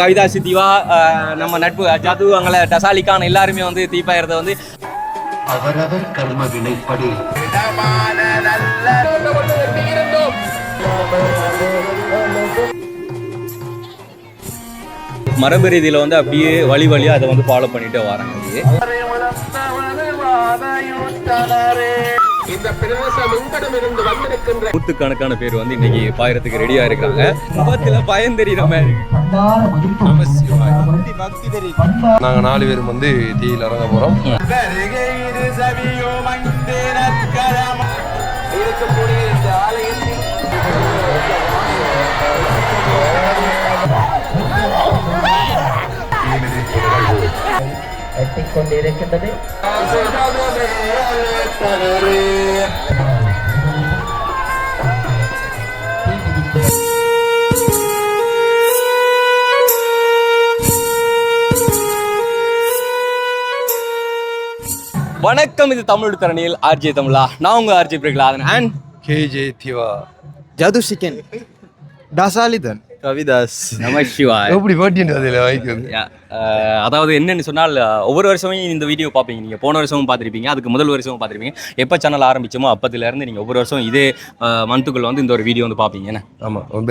கவிதா சித்திவா நம்ம நட்பு ஜாது அங்கே டசாலிக்கான எல்லாருமே வந்து தீபாயிரத்தை வந்து அவரவர் கர்ம வினைப்படி மரபு ரீதியில் வந்து அப்படியே வழி வழியாக அதை வந்து ஃபாலோ பண்ணிட்டு வராங்க. நூற்றுக்கணக்கான பேர் வந்து இன்னைக்கு பாயறதுக்கு ரெடியா இருக்காங்க. முகத்துல பயம் தெரியுற மாதிரி. நாங்க 4 பேரும் வந்து தீயில் இறங்க போறோம். கொண்டிருக்கின்றது. வணக்கம், இது தமிழ் தரணியில் ஆர்ஜே தமிழா. நான் உங்க RJ Prahaladan and KJ Diva ஜாது சிக்கன் டாசாலிதன் கவிதாஸ் நம சிவாய். எப்படி போட்டின்னு அதில் வாய்க்கிறது. அதாவது என்னென்னு சொன்னால், ஒவ்வொரு வருஷமும் இந்த வீடியோ பார்ப்பீங்க. நீங்கள் போன வருஷமும் பார்த்துருப்பீங்க, அதுக்கு முதல் வருஷமும் பார்த்துருப்பீங்க. எப்போ சேனல் ஆரம்பிச்சோமோ அப்போதுலேருந்து நீங்கள் ஒவ்வொரு வருஷம் இதே மந்த்துக்குள்ளே வந்து இந்த ஒரு வீடியோ வந்து பார்ப்பீங்க. ஆமாம், ரொம்ப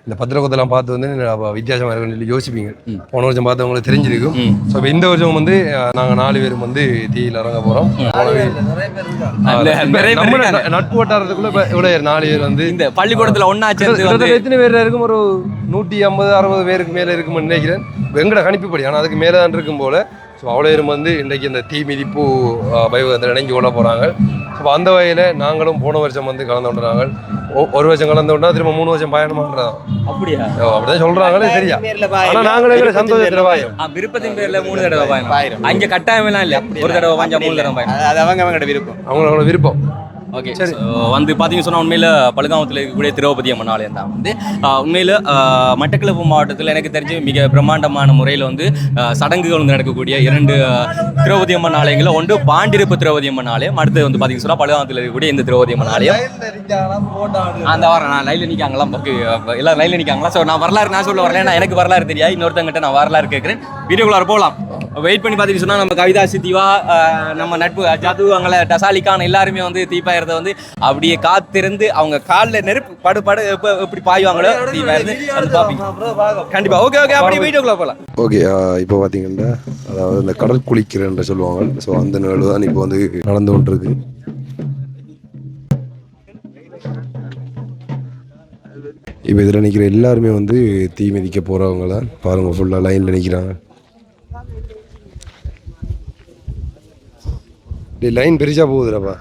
இந்த பத்திரகத்தெல்லாம் பார்த்து வந்து வித்தியாசமாக இருக்குன்னு யோசிப்பீங்க. போன வருஷம் பார்த்தவங்களுக்கு தெரிஞ்சிருக்கும். ஸோ இப்போ இந்த வருஷம் வந்து நாங்கள் 4 பேரும் வந்து தீயில் இறங்க போகிறோம். நட்பு வட்டாரத்துக்குள்ள இப்போ இவ்வளோ 4 பேர் வந்து இந்த பள்ளிக்கூடத்தில் ஒன்றா சேர்ந்து எத்தனை பேர் இருக்கும்? ஒரு 150-60 பேருக்கு மேலே இருக்குமென்னு நினைக்கிறேன். எங்கட கணிப்புப்படி. ஆனால் அதுக்கு மேலே தான் இருக்கும் போல். ஸோ அவ்வளோ பேரும் வந்து இன்றைக்கு இந்த தீ மிதிப்பு வைபவத்தில் இணங்கி கொள்ள போகிறாங்க. ஸோ அந்த வகையில் நாங்களும் போன வருஷம் வந்து கலந்து கொண்டுறாங்க. ஒரு வருஷம் கலந்து கொண்டா திரும்ப 3 வருஷம் பயணமாகறதான். அப்படியா? அப்படிதான் சொல்கிறாங்களே, சரியா? ஆனால் நாங்களும் சந்தோஷத்தில் பாயம். விருப்பத்தின் பேரில் 3 தடவை பாயம். அங்கே கட்டாயம் எல்லாம் இல்லை. ஒரு தடவை பாஞ்சா 3 தடவை பாயம். அது அவங்களோட விருப்பம். அவங்களோட விருப்பம். ஓகே, சரி. வந்து பார்த்தீங்கன்னு சொன்னால் உண்மையில் பழுகாமத்தில் இருக்கக்கூடிய திரௌபதி அம்மன் ஆலயம் தான் வந்து உண்மையில் மட்டக்களப்பு மாவட்டத்தில் எனக்கு தெரிஞ்சு மிக பிரம்மாண்டமான முறையில் வந்து சடங்குகள் வந்து நடக்கக்கூடிய 2 திரௌபதி அம்மன் ஆலயங்களில் ஒன்று பாண்டிருப்பு திரௌபதி அம்மன் ஆலயம், அடுத்து வந்து பார்த்தீங்கன்னு சொன்னால் பழுகாமத்தில் இருக்கக்கூடிய இந்த திரௌபதி அம்மன் ஆலயம். அந்த வாரம் நான் லைனில் நிற்காங்களாம், எல்லாம் லைனில் நிற்காங்களா? ஸோ நான் வரலாறு நான் சொல்ல வரல, எனக்கு வரலாறு தெரியாது. இன்னொருத்தங்கிட்ட நான் வரலாறு கேட்குறேன். வீடியோக்குள்ளார போகலாம். வெயிட் பண்ணி பார்த்தீங்கன்னு சொன்னால் நம்ம கவிதா சித்திவா நம்ம நட்பு ஜாது அங்கே டசாலிக்கான எல்லாருமே வந்து தீபாயிரத்தை வந்து அப்படியே காத்திருந்து அவங்க காலில் நெருப்பு படு எப்படி பாயுவாங்களோ தீபாயிரத்து அது பார்ப்பீங்க கண்டிப்பா. ஓகே, அப்படியே வீடியோக்குள்ள போகலாம். ஓகே, இப்போ பார்த்தீங்கன்னா அதாவது இந்த கடல் குளிக்கிறன்ற சொல்லுவாங்க. ஸோ அந்த நிகழ்வு தான் இப்போ வந்து நடந்து கொண்டு இருக்கு. இப்போ இதில் நிற்கிற எல்லாருமே வந்து தீ மிதிக்க போகிறவங்க தான். பாருங்கள், ஃபுல்லாக லைனில் நிற்கிறாங்க. லைன் பெருசா போகுதுடா.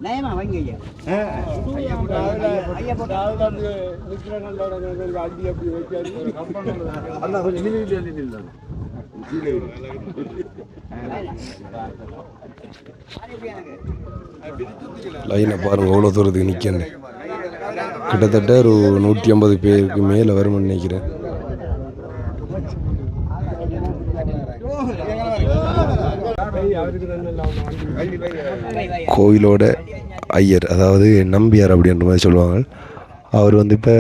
நயமா வாங்க ஐயா. லைனை பாருங்க, எவ்வளோ தூரத்துக்கு நிற்கன்னு. கிட்டத்தட்ட ஒரு 150 பேருக்கு மேலே வரும்னு நினைக்கிறேன். கோயிலோட ஐயர், அதாவது நம்பியார் அப்படின்ற மாதிரி சொல்லுவாங்க. அவர் வந்து இப்போ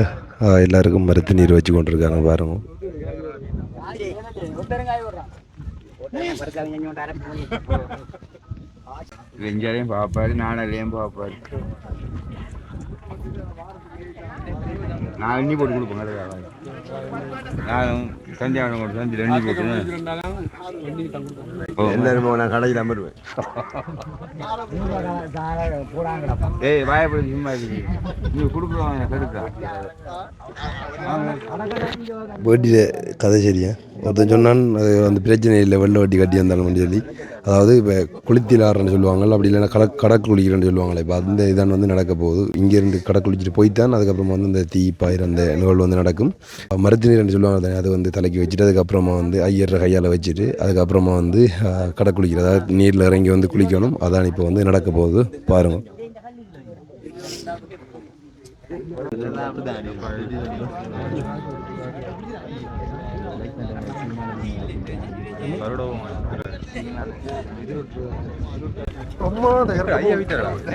எல்லாருக்கும் மருத்து நீர் வச்சு கொண்டிருக்காங்க பாருங்க. வெஞ்சாலையும் பார்ப்பாரு, நாணலையும் பார்ப்பாரு. நான் எண்ணி போட்டு கொடுப்பேன். நானும் சந்தியாவனம் கொண்டு சந்தியில் எண்ணி போட்டு எல்லாருமே நான் கடையில் அமருவேன். ஏய் வாயப்படி சும்மா இருக்கு, நீ கொடுக்குறவங்க கெடுக்கா. வட்டியில் கதை சரியா ஒருத்தன் சொன்னான், அது அந்த பிரச்சனை இல்லை, வெள்ளை வட்டி கட்டி வந்தாலும் சொல்லி. அதாவது இப்போ குளித்திலாடுறன்னு சொல்லுவாங்கள்ல, அப்படி இல்லைன்னா கடக்கு குளிக்கிறேன்னு சொல்லுவாங்களே. இப்போ அந்த இதான் வந்து நடக்க போகுது. இங்கேருந்து கடக்கு குளிச்சுட்டு போய்த்தான் அதுக்கப்புறமா வந்து இந்த தீ பாயிர அந்த நிகழ்வு வந்து நடக்கும். மருத்து நீர்ன்னு சொல்லுவாங்க தானே, அது வந்து தலைக்கு வச்சுட்டு அதுக்கப்புறமா வந்து ஐயர் கையால் வச்சுட்டு அதுக்கப்புறமா வந்து கடக்கு குளிக்கிற, அதாவது நீரில் இறங்கி வந்து குளிக்கணும். அதான் இப்போ வந்து நடக்க போகுது பாருங்கள்.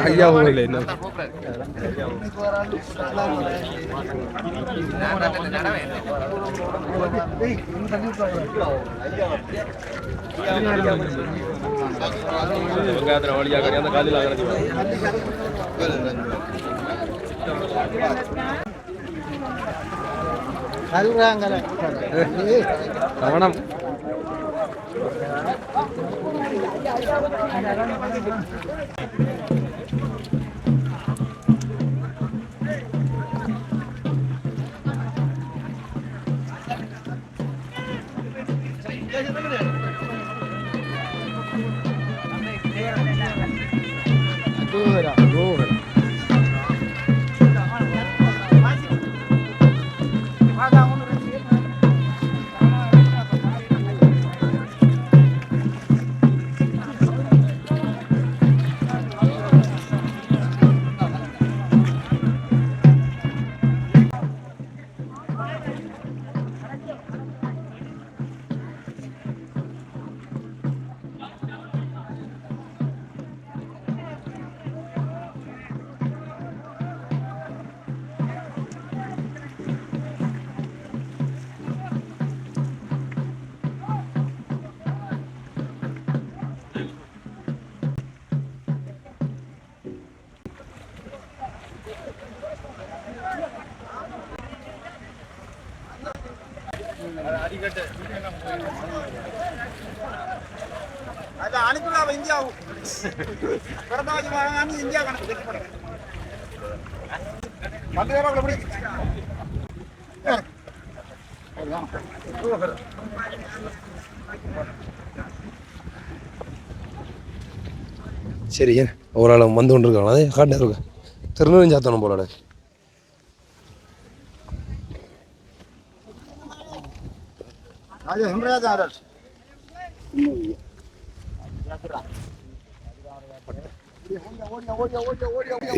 ஐயா இல்லை கவனம். சரி ஏன் ஒரு ஆள் வந்து கொண்டு இருக்காங்க அதே காட்டு இருக்க திருநெல்வேலி போல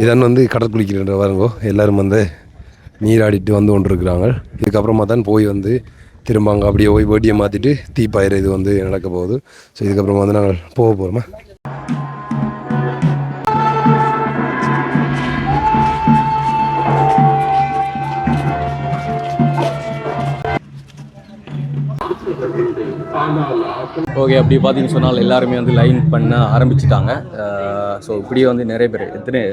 இதன் வந்து கடற்குளிக்கிற பாருங்கோ எல்லாரும் வந்து நீராடிட்டு வந்து கொண்டு இருக்கிறாங்க. இதுக்கப்புறமா தான் போய் வந்து திரும்ப அங்கே அப்படியே போய் வேட்டியை மாற்றிட்டு தீப்பாயிர இது வந்து நடக்க போகுது. ஸோ இதுக்கப்புறமா வந்து நாங்கள் போக போகிறோமா. ஓகே, அப்படி பார்த்தீங்கன்னு சொன்னால் எல்லாருமே வந்து லைன் பண்ண ஆரம்பிச்சிட்டாங்க. ஸோ இப்படியே வந்து நிறைய பேர்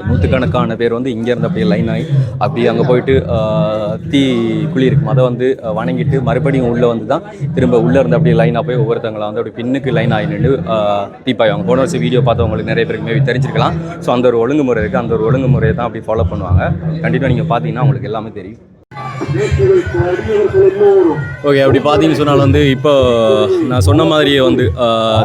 நூற்றுக்கணக்கான பேர் வந்து இங்கேருந்து அப்படியே லைன் ஆகி அப்படியே அங்கே போயிட்டு தீ குழி இருக்கும் அதை வந்து வணங்கிட்டு மறுபடியும் உள்ளே வந்து தான் திரும்ப உள்ளே இருந்து அப்படியே லைனாக போய் ஒவ்வொருத்தவங்களை வந்து அப்படி பின்னுக்கு லைன் ஆகி நின்று தீப்பாய்வாங்க. போன வருஷம் வீடியோ பார்த்தவங்களுக்கு நிறைய பேருக்கு மேபி தெரிஞ்சிருக்கலாம். ஸோ அந்த ஒரு ஒழுங்குமுறை இருக்குது. அந்த ஒரு ஒழுங்குமுறையை தான் அப்படி ஃபாலோ பண்ணுவாங்க. கண்டிப்பாக நீங்கள் பார்த்தீங்கன்னா உங்களுக்கு எல்லாமே தெரியும். ஓகே, அப்படி பார்த்தீங்கன்னு சொன்னால் வந்து இப்போ நான் சொன்ன மாதிரியே வந்து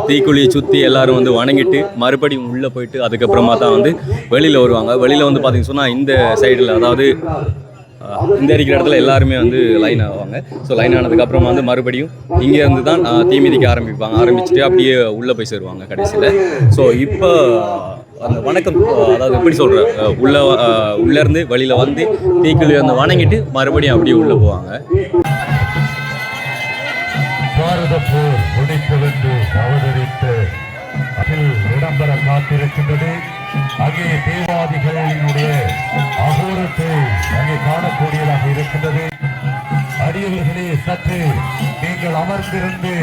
தீக்குழியை சுற்றி எல்லோரும் வந்து வணங்கிட்டு மறுபடியும் உள்ளே போயிட்டு அதுக்கப்புறமா தான் வந்து வெளியில் வருவாங்க. வெளியில் வந்து பார்த்தீங்கன்னு சொன்னால் இந்த சைடில், அதாவது இந்த இருக்கிற இடத்துல எல்லாருமே வந்து லைன் ஆவாங்க. ஸோ லைன் ஆனதுக்கப்புறமா வந்து மறுபடியும் இங்கேருந்து தான் தீ மிதிக்க ஆரம்பிச்சுட்டு அப்படியே உள்ளே போய் சேருவாங்க கடைசியில். ஸோ இப்போ அந்த வணக்கம், அதாவது எப்படி சொல்கிறேன், உள்ளேருந்து வெளியில் வந்து தீக்குழி வந்து வணங்கிட்டு மறுபடியும் அப்படியே உள்ளே போவாங்க. பாரத போர் முடிப்பதென்று அவதரித்து அதில் இடம்பெற காத்திருக்கின்றது. அங்கே தேவாதிகளினுடைய அகோரத்தை அங்கே காணக்கூடியதாக இருக்கின்றது. அடியவர்களே, சற்று நீங்கள் அமர்ந்திருந்து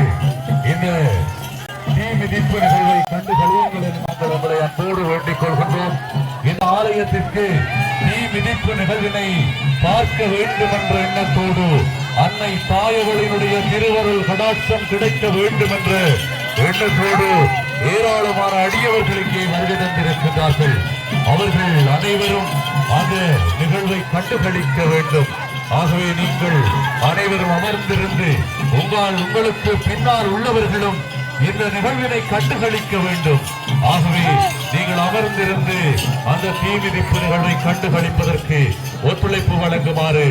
இந்த தீ மிதிப்பு நிகழ்வை கண்டு கழிவுங்கள் என்று நாங்கள் உங்களை அன்போடு வேண்டிக் கொள்கின்றோம். இந்த ஆலயத்திற்கு தீ மிதிப்பு நிகழ்வினை பார்க்க வேண்டும் என்ற எண்ணத்தோடு அன்னை தாயவளினுடைய திருவருள் கடாட்சம் கிடைக்க வேண்டும் என்ற எண்ணத்தோடு ஏராளமான அடியவர்கள் இங்கே வருகை தந்திருக்கின்றார்கள். அவர்கள் அனைவரும் அந்த நிகழ்வை கண்டுகளிக்க வேண்டும். ஆகவே நீங்கள் அனைவரும் அமர்ந்திருந்து உங்களுக்கு பின்னால் உள்ளவர்களும் இந்த நிகழ்வினை கண்டுகளிக்க வேண்டும். ஆகவே நீங்கள் அமர்ந்திருந்து அந்த தீ மிதிப்பு நிகழ்வை கண்டுகளிப்பதற்கு ஒத்துழைப்பு வழங்குமாறு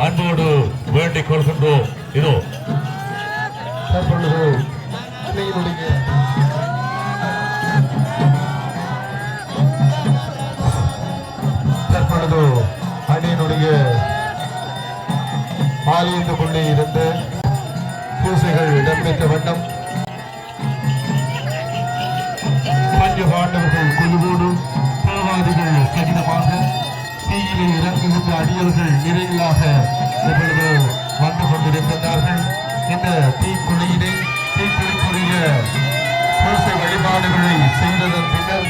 அன்போடு வேண்டிக் கொள்கின்றோம். இதோ தற்பொழுது அணியினுடைய ஆலயத்துக்குள்ளே இருந்து பூசைகள் இடம்பெற்ற வண்ணம் பஞ்ச பாண்டவர்கள் குழுவோடு தேவாதிகள் சகிதமாக தீயிலே இறங்குகின்ற அடியவர்கள் நிறைகளாக இப்பொழுது வந்து கொண்டிருக்கின்றார்கள். இந்த தீக்குழியினை தீக்குழிக்குரிய பூசை வழிபாடுகளை செய்ததன் பின்னர்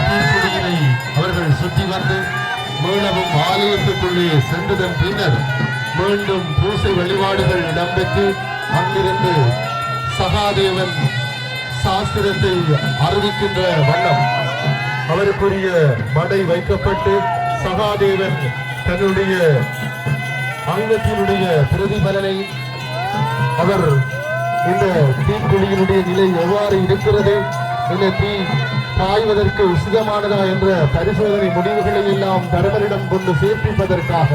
தீக்குழியினை அவர்கள் சுற்றி வந்து மீளவும் ஆலயத்துக்குள்ளே சென்றதன் பின்னர் மீண்டும் பூசை வழிபாடுகள் இடம்பெற்று அங்கிருந்து சகாதேவன் சாஸ்திரத்தை அறிவிக்கின்ற வண்ணம் அவருக்குரிய மடை வைக்கப்பட்டு சகாதேவன் தன்னுடைய ஆயுதத்தினுடைய பிரதிபலனை அவர் இந்த தீக்குழியினுடைய நிலை எவ்வாறு இருக்கிறது, இந்த தீ பாய்வதற்கு உசிதமானதா என்ற பரிசோதனை முடிவுகளை எல்லாம் தர்மரிடம் கொண்டு சேர்ப்பிப்பதற்காக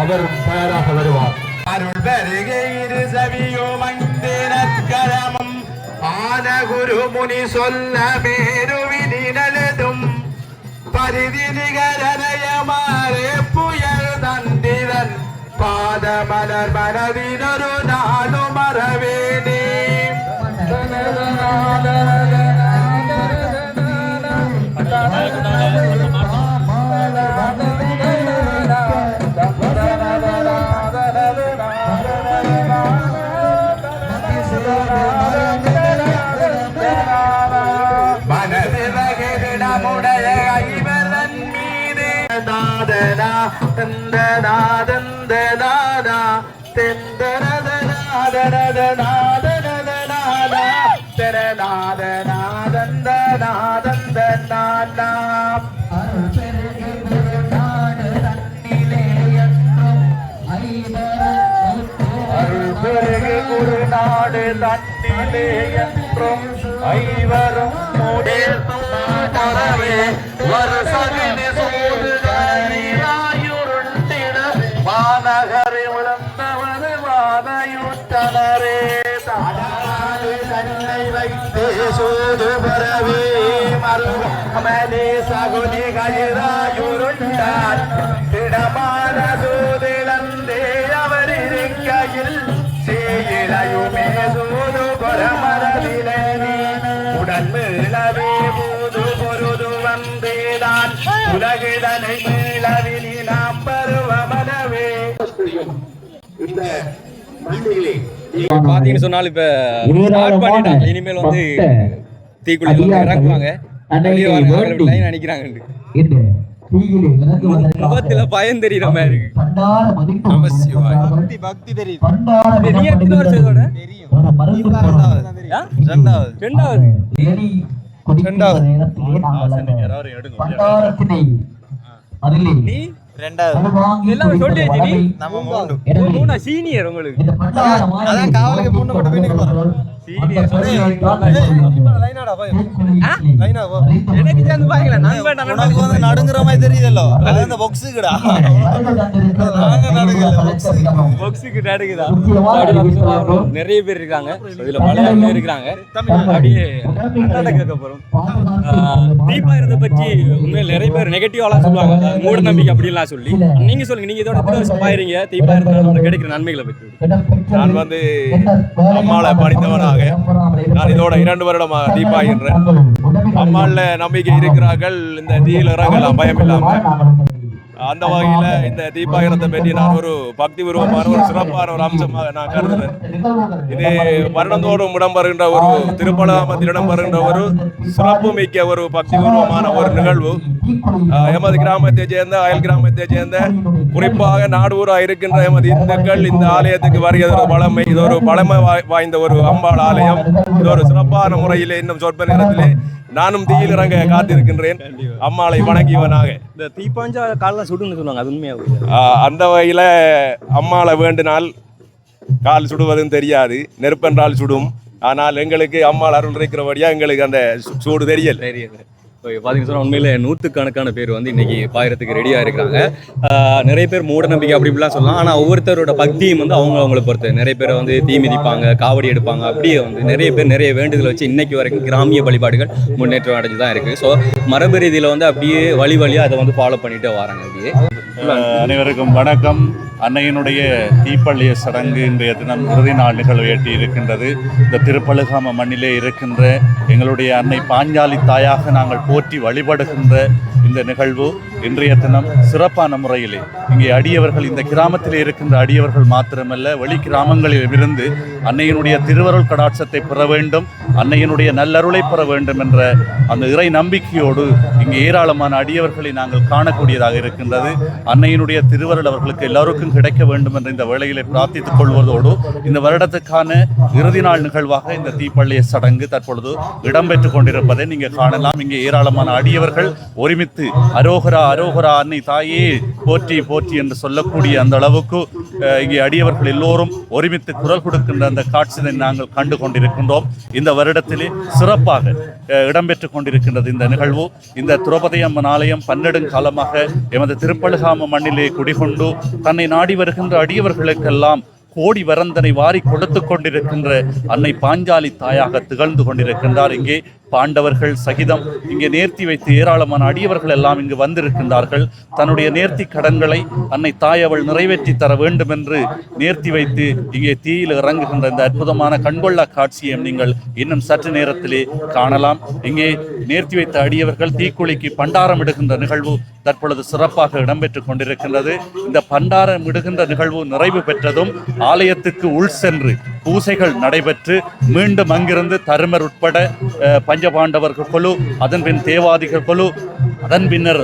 அவர் தயாராக வருவார். அருள் வருகையிரு சவியோமந்திரக்கரமும் ஆனகுரு முனி சொல்ல மேருவினினதும் பரிதி நிகரயமாறே புயல் தந்திரன் பாதமலர் மனதினொரு நாளும் மறவேனே. மனதிடமுடைய ஐவரன் மீது நாதனா தந்தநாதந்தநாதா தெந்தனதநாதனதநாதனதநாதா தெரநாதநாதந்தநாதந்தநாதா அருள் பெருகு குருநாடு தன்னிலே என்றும் ஐவரும் மறவே வருசகினி சூடுகாயுருண்டிட வானகரை உழந்தவரு வானையுற்றனரே தன்னை வைத்தே சூது பரவே மருமலே சகுனி கயிறாயுருண்டார் திடமான சூதிழந்தே அவர் இருக்கையில் சேயிலையுமே சூது கொரமரவிலே உடன் மீளவே பூது பொருது வந்தேதான் உலகிடனை மீளவினி நாம் பருவமனவே. இந்த மண்ணிலே பாத்தீங்கன்னு சொன்னால் இப்ப ஸ்டார்ட் பண்ணிட்டாங்க. இனிமேல் வந்து தீக்குழி இறக்குவாங்க, லைன் அடிக்கிறாங்க. முகத்துல பயம் தெரியுற மாதிரி இருக்கு. பக்தி தெரியுது. நீ எத்தனை வருஷத்தோட? சீனியர் உங்களுக்கு நடுங்குற மாதிரி தெரியுதല്ലോ நிறைய பேர் இருக்காங்க. இதுல பல பேர் இருக்காங்க. அப்படியே கேட்க போறோம். தீபாவளி பற்றி உண்மையில் நிறைய பேர் நெகட்டிவாலாம் சொல்லுவாங்க, மூட நம்பிக்கை அப்படின்லாம் சொல்லி. நீங்க சொல்லுங்க, நீங்க இதோட எத்தனை வருஷம் பாயிருங்க, தீபாவளி கிடைக்கிற நன்மைகளை பற்றி. நான் வந்து அம்மாவை படித்தவனாக நான் இதோட 2 வருடமாக தீபாகின்றேன். அம்மாவில் நம்பிக்கை இருக்கிறார்கள், இந்த தீயில் இறங்கலாம் பயம் இல்லாம. அந்த வகையில் இந்த தீபாயிரத்தை பற்றி நான் ஒரு பக்தி பூர்வமான ஒரு சிறப்பான ஒரு அம்சமாக நான் கருதுகிறேன். இது வருடந்தோறும் இடம்பெறுகின்ற ஒரு திருப்பலாமத்தில் இடம்பெறுகின்ற ஒரு சிறப்பு மிக்க ஒரு பக்தி பூர்வமான ஒரு நிகழ்வு. எமது கிராமத்தை சேர்ந்த அயல் கிராமத்தை சேர்ந்த குறிப்பாக நாடூராக இருக்கின்ற எமது இந்துக்கள் இந்த ஆலயத்துக்கு வருகிற பழமை. இது ஒரு பழமை வாய்ந்த ஒரு அம்பாள் ஆலயம். இது ஒரு சிறப்பான முறையில் இன்னும் சொற்ப நேரத்திலே நானும் தீயில் இறங்க காத்திருக்கின்றேன், அம்மாளை வணங்கியவனாக. இந்த தீப்பாஞ்சா காலெல்லாம் சுடுன்னு சொல்லுவாங்க, அது உண்மையாக? அந்த வகையில் அம்மாளை வேண்டினால் கால் சுடுவதும் தெரியாது, நெருப்பென்றால் சுடும். ஆனால் எங்களுக்கு அம்மாள் அருள் இருக்கிறபடியா எங்களுக்கு அந்த சூடு தெரியல. பார்த்தீங்கன்னா சொன்னால் உண்மையில் நூற்றுக்கணக்கான பேர் வந்து இன்றைக்கி பாயறதுக்கு ரெடியாக இருக்கிறாங்க. நிறைய பேர் மூட நம்பிக்கை அப்படி இப்படிலாம் சொல்லலாம். ஆனால் ஒவ்வொருத்தரோட பக்தியும் வந்து அவங்கள பொறுத்து. நிறைய பேர் வந்து தீ மிதிப்பாங்க, காவடி எடுப்பாங்க. அப்படியே வந்து நிறைய பேர் நிறைய வேண்டுதல் வச்சு இன்றைக்கி வரைக்கும் கிராமிய வழிபாடுகள் முன்னேற்றம் அடைஞ்சு தான் இருக்குது. ஸோ மரபு ரீதியில் வந்து அப்படியே வழியாக அதை வந்து ஃபாலோ பண்ணிட்டு வராங்க. அப்படியே அனைவருக்கும் வணக்கம். அன்னையினுடைய தீப்பள்ளிய சடங்கு இன்றைய தினம் இறுதி நாள் நிகழ்வு எட்டி இருக்கின்றது. இந்த திருப்பழுகாம மண்ணிலே இருக்கின்ற எங்களுடைய அன்னை பாஞ்சாலி தாயாக நாங்கள் போற்றி வழிபடுகின்ற இந்த நிகழ்வு இன்றைய தினம் சிறப்பான முறையிலே இங்கே அடியவர்கள், இந்த கிராமத்தில் இருக்கின்ற அடியவர்கள் மாத்திரமல்ல, வெளி கிராமங்களில் இருந்து அன்னையினுடைய திருவருள் கடாட்சத்தை பெற வேண்டும், அன்னையினுடைய நல்லருளை பெற வேண்டும் என்ற அந்த இறை நம்பிக்கையோடு இங்கே ஏராளமான அடியவர்களை நாங்கள் காணக்கூடியதாக இருக்கின்றது. அன்னையினுடைய திருவருள் அவர்களுக்கு எல்லோருக்கும் கிடைக்க வேண்டும் என்ற இந்த வேளையிலே பிரார்த்தித்துக் கொள்வதோடு இந்த வருடத்துக்கான இறுதி நாள் நிகழ்வாக இந்த தீப்பள்ளிய சடங்கு தற்பொழுது இடம்பெற்றுக் கொண்டிருப்பதை நீங்கள் காணலாம். இங்கே ஏராளமான அடியவர்கள் ஒருமித்து அரோகரா அரோகரா அன்னை தாயே போற்றி போற்றி என்று சொல்லக்கூடிய அந்த அளவுக்கு இங்கே அடியவர்கள் எல்லோரும் ஒருமித்து குரல் கொடுக்கின்ற அந்த காட்சியை நாங்கள் கண்டு கொண்டிருக்கின்றோம். இந்த வருடத்திலே சிறப்பாக இடம்பெற்றுக் கொண்டிருக்கின்றது இந்த நிகழ்வு. இந்த திரௌபதி அம்மன் ஆலயம் பன்னெடுங்காலமாக எமது திருப்பழுகாம மண்ணிலே குடிகொண்டு தன்னை நாடி வருகின்ற அடியவர்களுக்கெல்லாம் கோடி வரந்தனை வாரி கொடுத்து கொண்டிருக்கின்ற அன்னை பாஞ்சாலி தாயாக திகழ்ந்து கொண்டிருக்கின்றார். இங்கே பாண்டவர்கள் சகிதம் இங்கே நேர்த்தி வைத்து ஏராளமான அடியவர்கள் எல்லாம் இங்கு வந்திருக்கின்றார்கள். தன்னுடைய நேர்த்தி கடன்களை அன்னை தாய் அவள் நிறைவேற்றி தர வேண்டும் என்று நேர்த்தி வைத்து இங்கே தீயில் இறங்குகின்ற இந்த அற்புதமான கண்கொள்ளா காட்சியை நீங்கள் இன்னும் சற்று நேரத்திலே காணலாம். இங்கே நேர்த்தி வைத்த அடியவர்கள் தீக்குழிக்கு பண்டாரம் இடுகின்ற நிகழ்வு தற்பொழுது சிறப்பாக இடம்பெற்றுக் கொண்டிருக்கின்றது. இந்த பண்டாரம் இடுகின்ற நிகழ்வு நிறைவு பெற்றதும் ஆலயத்துக்கு உள் சென்று பூசைகள் நடைபெற்று மீண்டும் அங்கிருந்து தருமர் உட்பட பஞ்சபாண்டவர்கள் குழு, அதன் பின் தேவாதிகள் குழு, அதன் பின்னர்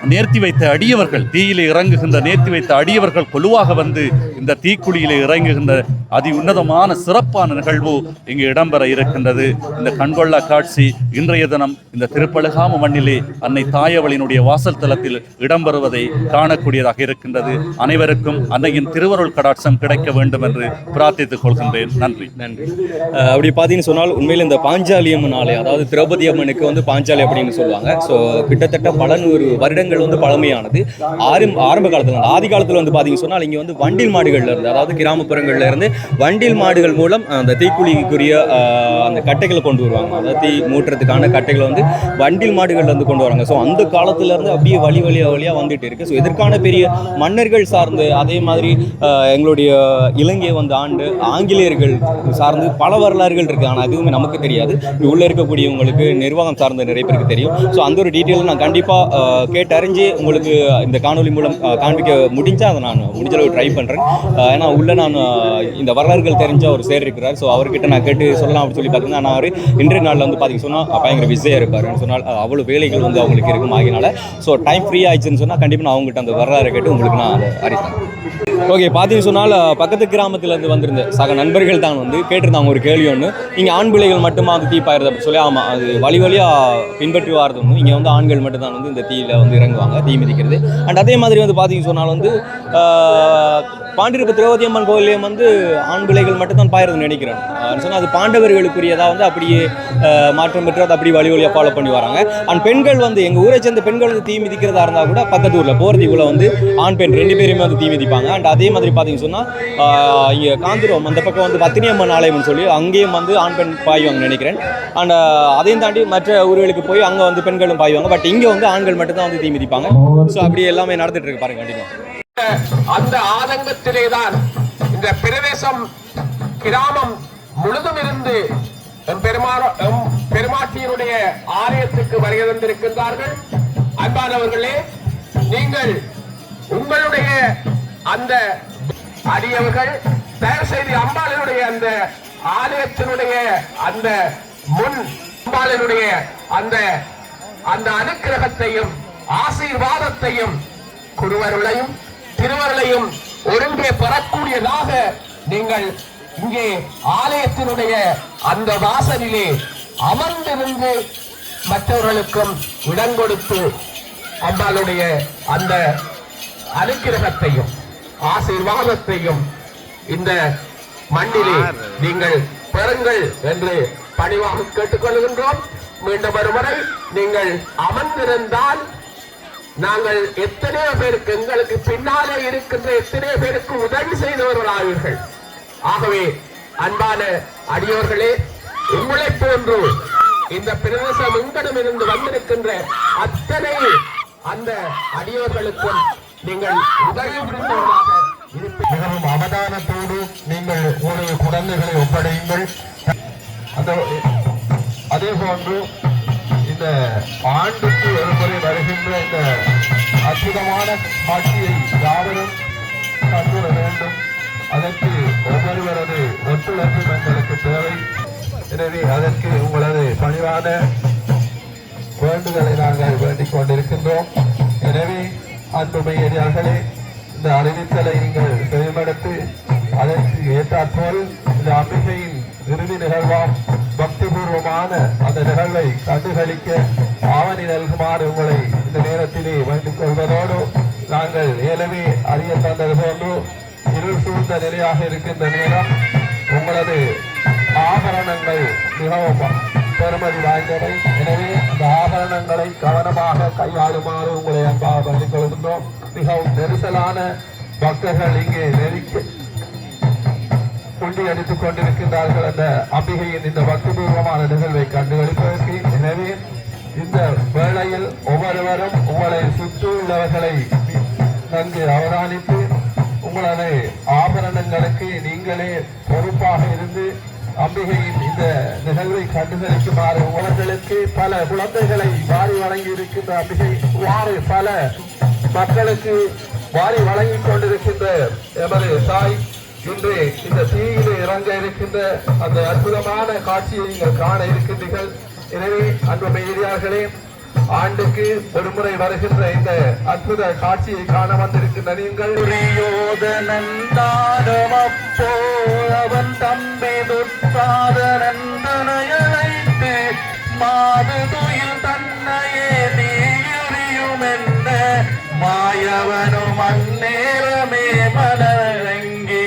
நேர்த்தி வைத்த அடியவர்கள், தீயிலே இறங்குகின்ற நேர்த்தி வைத்த அடியவர்கள் குழுவாக வந்து இந்த தீக்குழியிலே இறங்குகின்ற அதி உன்னதமான சிறப்பான நிகழ்வு இங்கு இடம்பெற இருக்கின்றது. இந்த கண்கொள்ளா காட்சி இன்றைய தினம் இந்த திருப்பழுகாம மண்ணிலே அன்னை தாயவளினுடைய வாசல் தலத்தில் இடம்பெறுவதை காணக்கூடியதாக இருக்கின்றது. அனைவருக்கும் அன்னையின் திருவருள் கடாட்சம் கிடைக்க வேண்டும் என்று பிரார்த்தித்துக் கொள்கின்றேன். நன்றி. அப்படி பார்த்தீங்கன்னு சொன்னால் உண்மையில் இந்த பாஞ்சாலி அம்மன் ஆலயம், அதாவது திரௌபதி அம்மனுக்கு வந்து பாஞ்சாலி அப்படின்னு சொல்லுவாங்க. ஸோ கிட்டத்தட்ட பல 100 வருடங்கள் வந்து பழமையானது. ஆரம்ப காலத்தில், ஆதி காலத்தில் வந்து பார்த்தீங்கன்னு சொன்னால் இங்கே வந்து வண்டில் மாடுகள்ல இருந்து, அதாவது கிராமப்புறங்கள்ல இருந்து வண்டில் மாடுகள் மூலம் அந்த தீக்குழிக்குரிய அந்த கட்டைகளை கொண்டு வருவாங்க. அதாவது தீ மூட்டுறதுக்கான கட்டைகளை வந்து வண்டில் மாடுகள்ல இருந்து கொண்டு வராங்க. ஸோ அந்த காலத்துல இருந்து அப்படியே வழியாக வந்துட்டு இருக்கு. ஸோ இதற்கான பெரிய மன்னர்கள் சார்ந்து, அதே மாதிரி எங்களுடைய இலங்கையை வந்து ஆண்டு ஆங்கிலேயர்கள் சார்ந்து பல வரலாறுகள் இருக்கு. ஆனால் அதுவுமே நமக்கு தெரியாது. உள்ள இருக்கக்கூடியவங்களுக்கு நிர்வாகம் சார்ந்த நிறைய பேருக்கு தெரியும். ஸோ அந்த ஒரு டீட்டெயில் நான் கண்டிப்பாக கேட்டறிஞ்சு உங்களுக்கு இந்த காணொலி மூலம் காண்பிக்க முடிஞ்சால் அதை நான் முடிஞ்சளவு ட்ரை பண்ணுறேன். ஏன்னா உள்ள நான் இந்த வரலாறுகள் தெரிஞ்ச ஒரு சேர் இருக்கிறார். ஸோ அவர்கிட்ட நான் கேட்டு சொல்லலாம் அப்படின்னு சொல்லி பார்த்தீங்கன்னா, நான் அவர் இன்றைய நாளில் வந்து பார்த்தீங்க சொன்னால் பயங்கர பிஸியாக இருப்பாருன்னு சொன்னால் அவ்வளோ வேலைகள் வந்து அவங்களுக்கு இருக்கும் ஆகினால. ஸோ டைம் ஃப்ரீ ஆயிடுச்சுன்னு சொன்னால் கண்டிப்பாக நான் அவங்ககிட்ட அந்த வரலாறு கேட்டு உங்களுக்கு நான் அதை அறிவித்தேன். ஓகே, பார்த்தீங்கன்னு சொன்னால் பக்கத்து கிராமத்துலேருந்து வந்திருந்த சக நண்பர்கள் தான் வந்து கேட்டிருந்தாங்க ஒரு கேள்வி ஒன்று. இங்கே ஆண் பிள்ளைகள் மட்டுமா வந்து தீப்பாயிருது அப்படி சொல்லி. ஆமாம், அது வழியாக பின்பற்றி வாரது ஒன்று. இங்கே வந்து ஆண்கள் மட்டும் தான் வந்து இந்த தீயில் வந்து இறங்குவாங்க, தீ மிதிக்கிறது. அண்ட் அதே மாதிரி வந்து பார்த்தீங்கன்னு சொன்னால் வந்து பாண்டிருப்பு திரௌபதி அம்மன் கோயிலையும் வந்து ஆண் பிள்ளைகள் மட்டும் தான் பாயிருதுன்னு நினைக்கிறேன். சொன்னால் அது பாண்டவர்களுக்குரியதாக வந்து அப்படியே மாற்றம் பெற்று அதை அப்படி வழியாக ஃபாலோ பண்ணி வராங்க. அண்ட் பெண்கள் வந்து எங்கள் ஊரை சேர்ந்த பெண்கள் வந்து தீ மிதிக்கிறதா இருந்தால் கூட பக்கத்து ஊரில் போகிறதுக்குள்ள வந்து ஆண் பெண் 2 பேருமே வந்து தீ மிதிப்பாங்க. அண்ட் அதே மாதிரி பார்த்தீங்கன்னு சொன்னால் இங்கே காந்திரம் அந்த பக்கம் வந்து பத்தினி அம்மன் ஆலயம்னு சொல்லி அங்கேயும் வந்து ஆண் பெண் பாய்வாங்க நினைக்கிறேன். அண்ட் அதையும் தாண்டி மற்ற ஊர்களுக்கு போய் அங்கே வந்து பெண்களும் பாய்வாங்க. பட் இங்கே வந்து ஆண்கள் மட்டும் தான் வந்து தீ மிதிப்பாங்க. ஸோ அப்படி எல்லாமே நடந்துட்டு இருக்கு பாருங்க. கண்டிப்பாக அந்த ஆதங்கத்திலேதான் இந்த பிரதேசம் கிராமம் முழுதும் இருந்து பெருமாட்டியினுடைய ஆலயத்துக்கு வருகை தந்திருக்கின்றார்கள். அன்பானவர்களே, நீங்கள் உங்களுடைய அந்த அடியவர்கள் தயவு செய்து அம்பாளினுடைய அந்த ஆலயத்தினுடைய அந்த முன் அம்பாளினுடைய அந்த அந்த அனுக்கிரகத்தையும் ஆசீர்வாதத்தையும் குருவருளையும் திருவருளையும் ஒருங்கே பெறக்கூடியதாக நீங்கள் இங்கே ஆலயத்தினுடைய அந்த வாசலிலே அமர்ந்திருந்து மற்றவர்களுக்கும் இடம் கொடுத்து அம்பாளுடைய அந்த அனுக்கிரகத்தையும் ஆசீர்வாதத்தையும் இந்த மண்ணிலே நீங்கள் பெறுங்கள் என்று பணிவாக கேட்டுக்கொள்கின்றோம். மீண்டும் ஒருமுறை நீங்கள் அமர்ந்திருந்தால் நாங்கள் எத்தனையோ பேருக்கு எங்களுக்கு பின்னாலே இருக்கின்ற எத்தனையோ பேருக்கு உதவி செய்தவர்களாவீர்கள். ஆகவே அன்பான அடியோர்களே, உங்களை போன்று இந்த பிரதேசம் உங்களிடமிருந்து வந்திருக்கின்ற அத்தனை அந்த அடியோர்களுக்கும் நீங்கள் உதவி புரிந்தவர்களாக மிகவும் அவதானத்தோடு நீங்கள் உங்களுடைய குழந்தைகளை ஒப்படையுங்கள். அதே போன்று இந்த ஆண்டுக்கு ஒரு முறை வருகின்ற இந்த அற்புதமான காட்சியை யாவரும் கண்டுவிட வேண்டும். அதற்கு ஒவ்வொருவரது ஒத்துழைப்பு எங்களுக்கு தேவை. எனவே அதற்கு உங்களது பணிவான வேண்டுதலை நாங்கள் வேண்டிக் கொண்டிருக்கின்றோம். எனவே அன்புமையர்களே, இந்த அறிவித்தலை நீங்கள் செயல்படுத்தி அதற்கு ஏற்றாற்போல் இந்த அம்பிகையின் இறுதி நிகழ்வாம் பக்திபூர்வமான அந்த நிகழ்வை கண்டுகளிக்க ஆவணி நல்குமாறு உங்களை இந்த நேரத்திலே வேண்டிக் கொள்வதோடு, நாங்கள் ஏலவே அறிய தந்தது போன்று இருள் சூழ்ந்த நிலையாக இருக்கின்ற நேரம் உங்களது ஆபரணங்கள் மிகவும் பெருமதி வாய்ந்தவை. எனவே அந்த ஆபரணங்களை கவனமாக கையாளுமாறு உங்களை அன்பாக வேண்டிக் கொள்கின்றோம். மிகவும் நெரிசலான பக்தர்கள் இங்கே குண்டி அடித்துக் கொண்டிருக்கின்றார்கள் அந்த அம்பிகையின் இந்த பக்திபூர்வமான நிகழ்வை கண்டுகளிப்பதற்கு. எனவே இந்த வேளையில் ஒவ்வொருவரும் உங்களை சுற்றியுள்ளவர்களை நன்கு அவதானித்து உங்களது ஆபரணங்களுக்கு நீங்களே பொறுப்பாக இருந்து அம்பிகையின் இந்த நிகழ்வை கண்டுகளிக்குமாறு உலகளுக்கு பல குழந்தைகளை வாரி வழங்கி இருக்கின்ற அம்பிகை பல மக்களுக்கு வாரி வழங்கிக் கொண்டிருக்கின்ற எமது தாய் இன்று இந்த தீயிலே இறங்க இருக்கின்ற அந்த அற்புதமான காட்சியை நீங்கள் காண இருக்கின்றீர்கள். எனவே அன்புமையார்களே, ஆண்டுக்கு ஒருமுறை வருகின்ற இந்த அற்புத காட்சியை காண வந்திருக்கின்ற நீங்கள் அவன் தம்பி துற்றாதனந்தனையழைத்து மாது துயில் தன்னையே நீயும் என்ன மாயவனும் அந்நேரமே மலரங்கி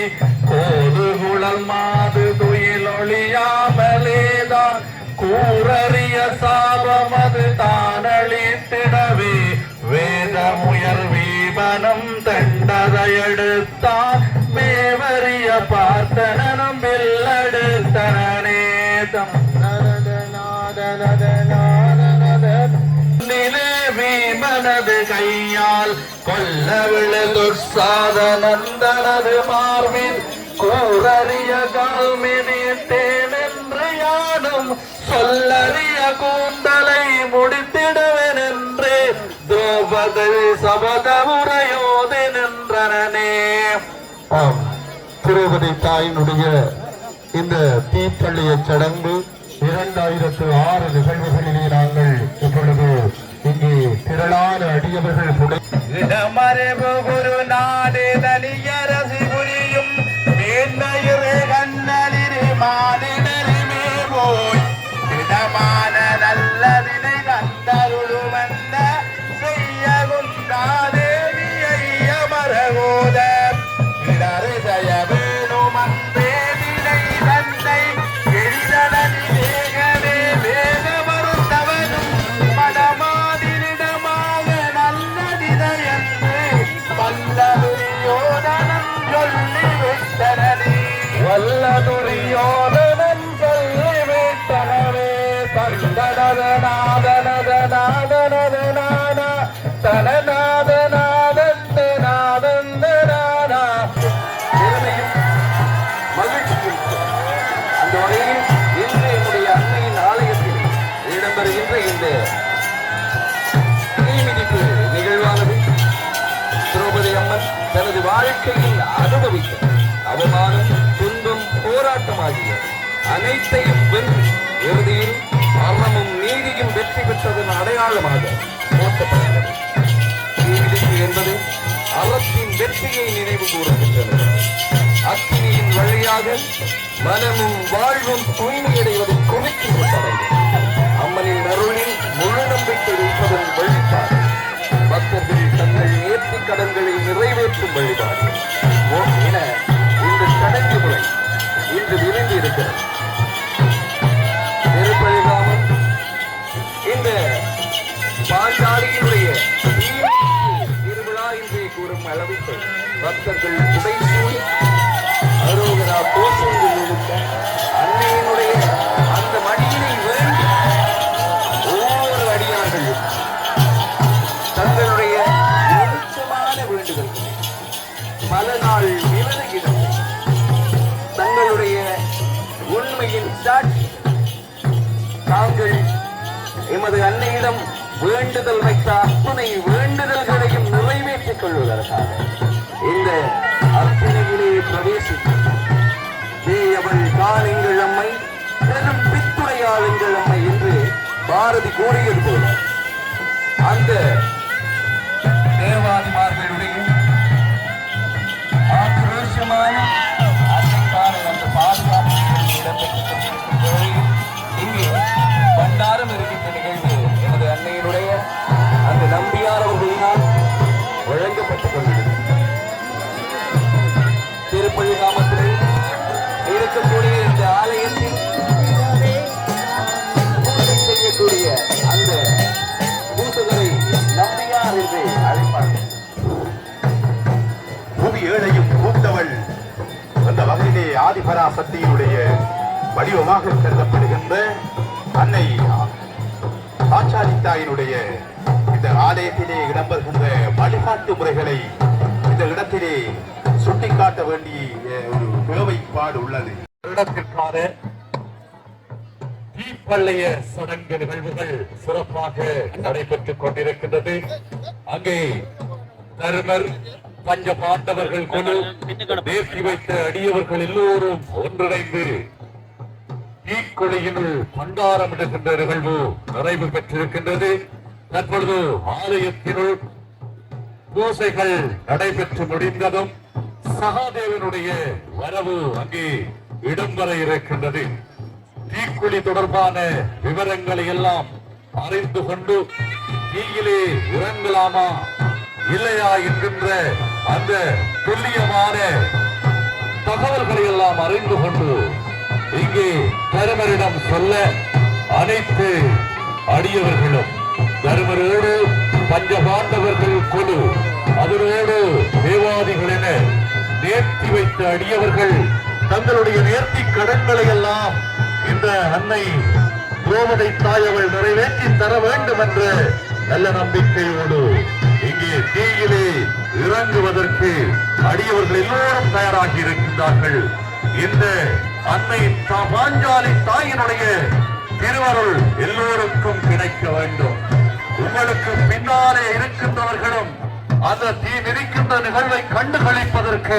கோதுகுழல் மாது துயில் ஒளியாமலேதான் கூறறிய சாபமது தானளித்திடவே வேதமுயர் வீமனம் தண்டதையெடுத்தான் மேவறிய பார்த்தனனும் வில்லெடுத்தனேதம் வீமனது கையால் கொல்ல விழுதுற்சாதனந்தனது மார்பின் கூறறிய கால்மினிட்டேன் என்று யானும் சொல்லறிய கூந்தலை முடித்திடுவேன் என்று திரௌபதி சபதமுறையோதி நின்றனே. திரௌபதி தாயினுடைய இந்த தீப்பள்ளிய சடங்கு 2006 நிகழ்வுகளிலே நாங்கள் இப்பொழுது இங்கே திரளான அடியவர்கள் இடமறைவு குரு நாடு தனியரசி புரியும் மேன்மயிறு கண்ணலிரு மாநிலமே போய் இடமான நல்லதினை கண்டருளுமல்ல செய்ய குந்தாதேவியை அமரகோத இடறு செய்ய வேணும் அந்தேவினை தன்னை எழிதனிலேகவே வேக மறுத்தவனும் மடமாதிரிடமாக நல்லதினை என்று வல்லதுரியோதனன் சொல்லிவிட்டனே வல்லதுரியோதனன் சொல்லிவிட்டனவே தந்தனதநாதனதநாதனதநாத தனநாதநாதந்தநாதந்தநாதா பெருமையும் மகிழ்ச்சியும் அந்த வகையில் இன்று என்னுடைய அன்னையின் ஆலயத்தில் இடம்பெறுகின்ற இந்த தீமிதிப்பு நிகழ்வானது திரௌபதி அம்மன் தனது வாழ்க்கையில் அனுபவித்த அவமானம், துன்பம், போராட்டமாகிய அனைத்தையும் வென்று இறுதியில் அறமும் நீதியும் வெற்றி பெற்றதன் அடையாளமாக போற்றப்படுகிறது. தீமிதிப்பு என்பது அறத்தின் வெற்றியை நினைவு கூறுகின்றன. அக்கினியின் வழியாக மனமும் வாழ்வும் தூய்மையடைவதை குறிக்கின்ற தடைகள் அம்மனின் அருளில் முழு நம்பிக்கை வைப்பதன் வழிபாடு பக்தர்கள் தங்கள் நேர்த்தி கடன்களை நிறைவேற்றும் வழிபாடு என இந்த சடங்கு முறை இன்று விரிந்து இருக்கிறது. திருப்பழிகாமம் பக்தர்கள் புடைசூழ் அரோகரா கோஷங்கள் இருக்க அன்னையினுடைய அந்த மடியினை வேண்டி ஒவ்வொரு அடியார்கள் தங்களுடைய நெருக்கமான வேண்டுதல்களை பல நாள் விவரங்களை தங்களுடைய உண்மையின் சாட்சி தாங்கள் எமது அன்னையிடம் வேண்டுதல் வைத்த அத்துணை வேண்டுதல்களையும் நிறைவேற்றிக் கொள்வதற்காக இந்த அர்ப்பணியிலே பிரவேசித்து தேவள் காணுங்கள் அம்மை பெரும் பித்துடையாளுங்கள் அம்மை என்று பாரதி கூறியது போல அந்த தேவாதிமார்களுடைய ஆக்ரோஷமான அன்னைக்கான அந்த பாதுகாப்பு இடம்பெற்றுக் கொண்டிருக்கும் வேளையில் இங்கே பண்டாரம் இருக்கின்ற நிகழ்வு எமது அன்னையினுடைய அந்த நம்பியார் அவர்களினால் வழங்கப்பட்டுக் கொண்டிருக்கிறது. திருப்பள்ளி கிராமத்திலே இருக்கக்கூடிய இந்த ஆலயத்தில் பூஜை செய்யக்கூடிய அந்த பூசகரை நம்பியார் என்று அழைப்பார்கள். புவி ஏழையும் கூட்டவள் அந்த வகையிலே ஆதிபராசக்தியினுடைய வடிவமாக கருதப்படுகின்ற அன்னை சாச்சாரித்தாயினுடைய இந்த ஆலயத்திலே இடம்பெறுகின்ற வழிகாட்டு முறைகளை இந்த இடத்திலே சுட்டிக்காட்ட வேண்டிய ஒரு தேவைப்பாடு உள்ளது. இடத்திற்கான தீப்பள்ளிய சடங்கு நிகழ்வுகள் சிறப்பாக நடைபெற்றுக் கொண்டிருக்கின்றது. அங்கே தர்மர் பஞ்ச பாண்டவர்கள் குழு தேசி வைத்த அடியவர்கள் எல்லோரும் ஒன்றிணைந்து தீக்குழியினுள் பண்டாரமிடுகின்ற நிகழ்வு நிறைவு பெற்றிருக்கின்றது. தற்பொழுது ஆலயத்தினுள் பூசைகள் நடைபெற்று முடிந்ததும் சகாதேவனுடைய வரவு அங்கே இடம்பெற இருக்கின்றது. தீக்குழி தொடர்பான விவரங்களை எல்லாம் அறிந்து கொண்டு தீயிலே இறங்கலாமா இல்லையா என்கின்ற அந்த துல்லியமான தகவல்களை எல்லாம் அறிந்து கொண்டு இங்கே தருமரிடம் சொல்ல அனைத்து அடியவர்களும் தருமரோடு பஞ்சபாண்டவர்கள் குழு அதனோடு தேவாதிகள் என நேர்த்தி வைத்த அடியவர்கள் தங்களுடைய நேர்த்தி கடன்களை எல்லாம் இந்த அன்னை திரௌபதி தாயவள் நிறைவேற்றி தர வேண்டும் என்ற நல்ல நம்பிக்கையோடு இங்கே தீயிலே இறங்குவதற்கு அடியவர்கள் எல்லோரும் தயாராகி இருக்கின்றார்கள். இந்த அன்னை பாஞ்சாலி தாயினுடைய திருவருள் எல்லோருக்கும் கிடைக்க வேண்டும். உங்களுக்கு பின்னாலே இருக்கின்றவர்களும் அந்த தீ மிதிக்கின்ற நிகழ்வை கண்டு கழிப்பதற்கு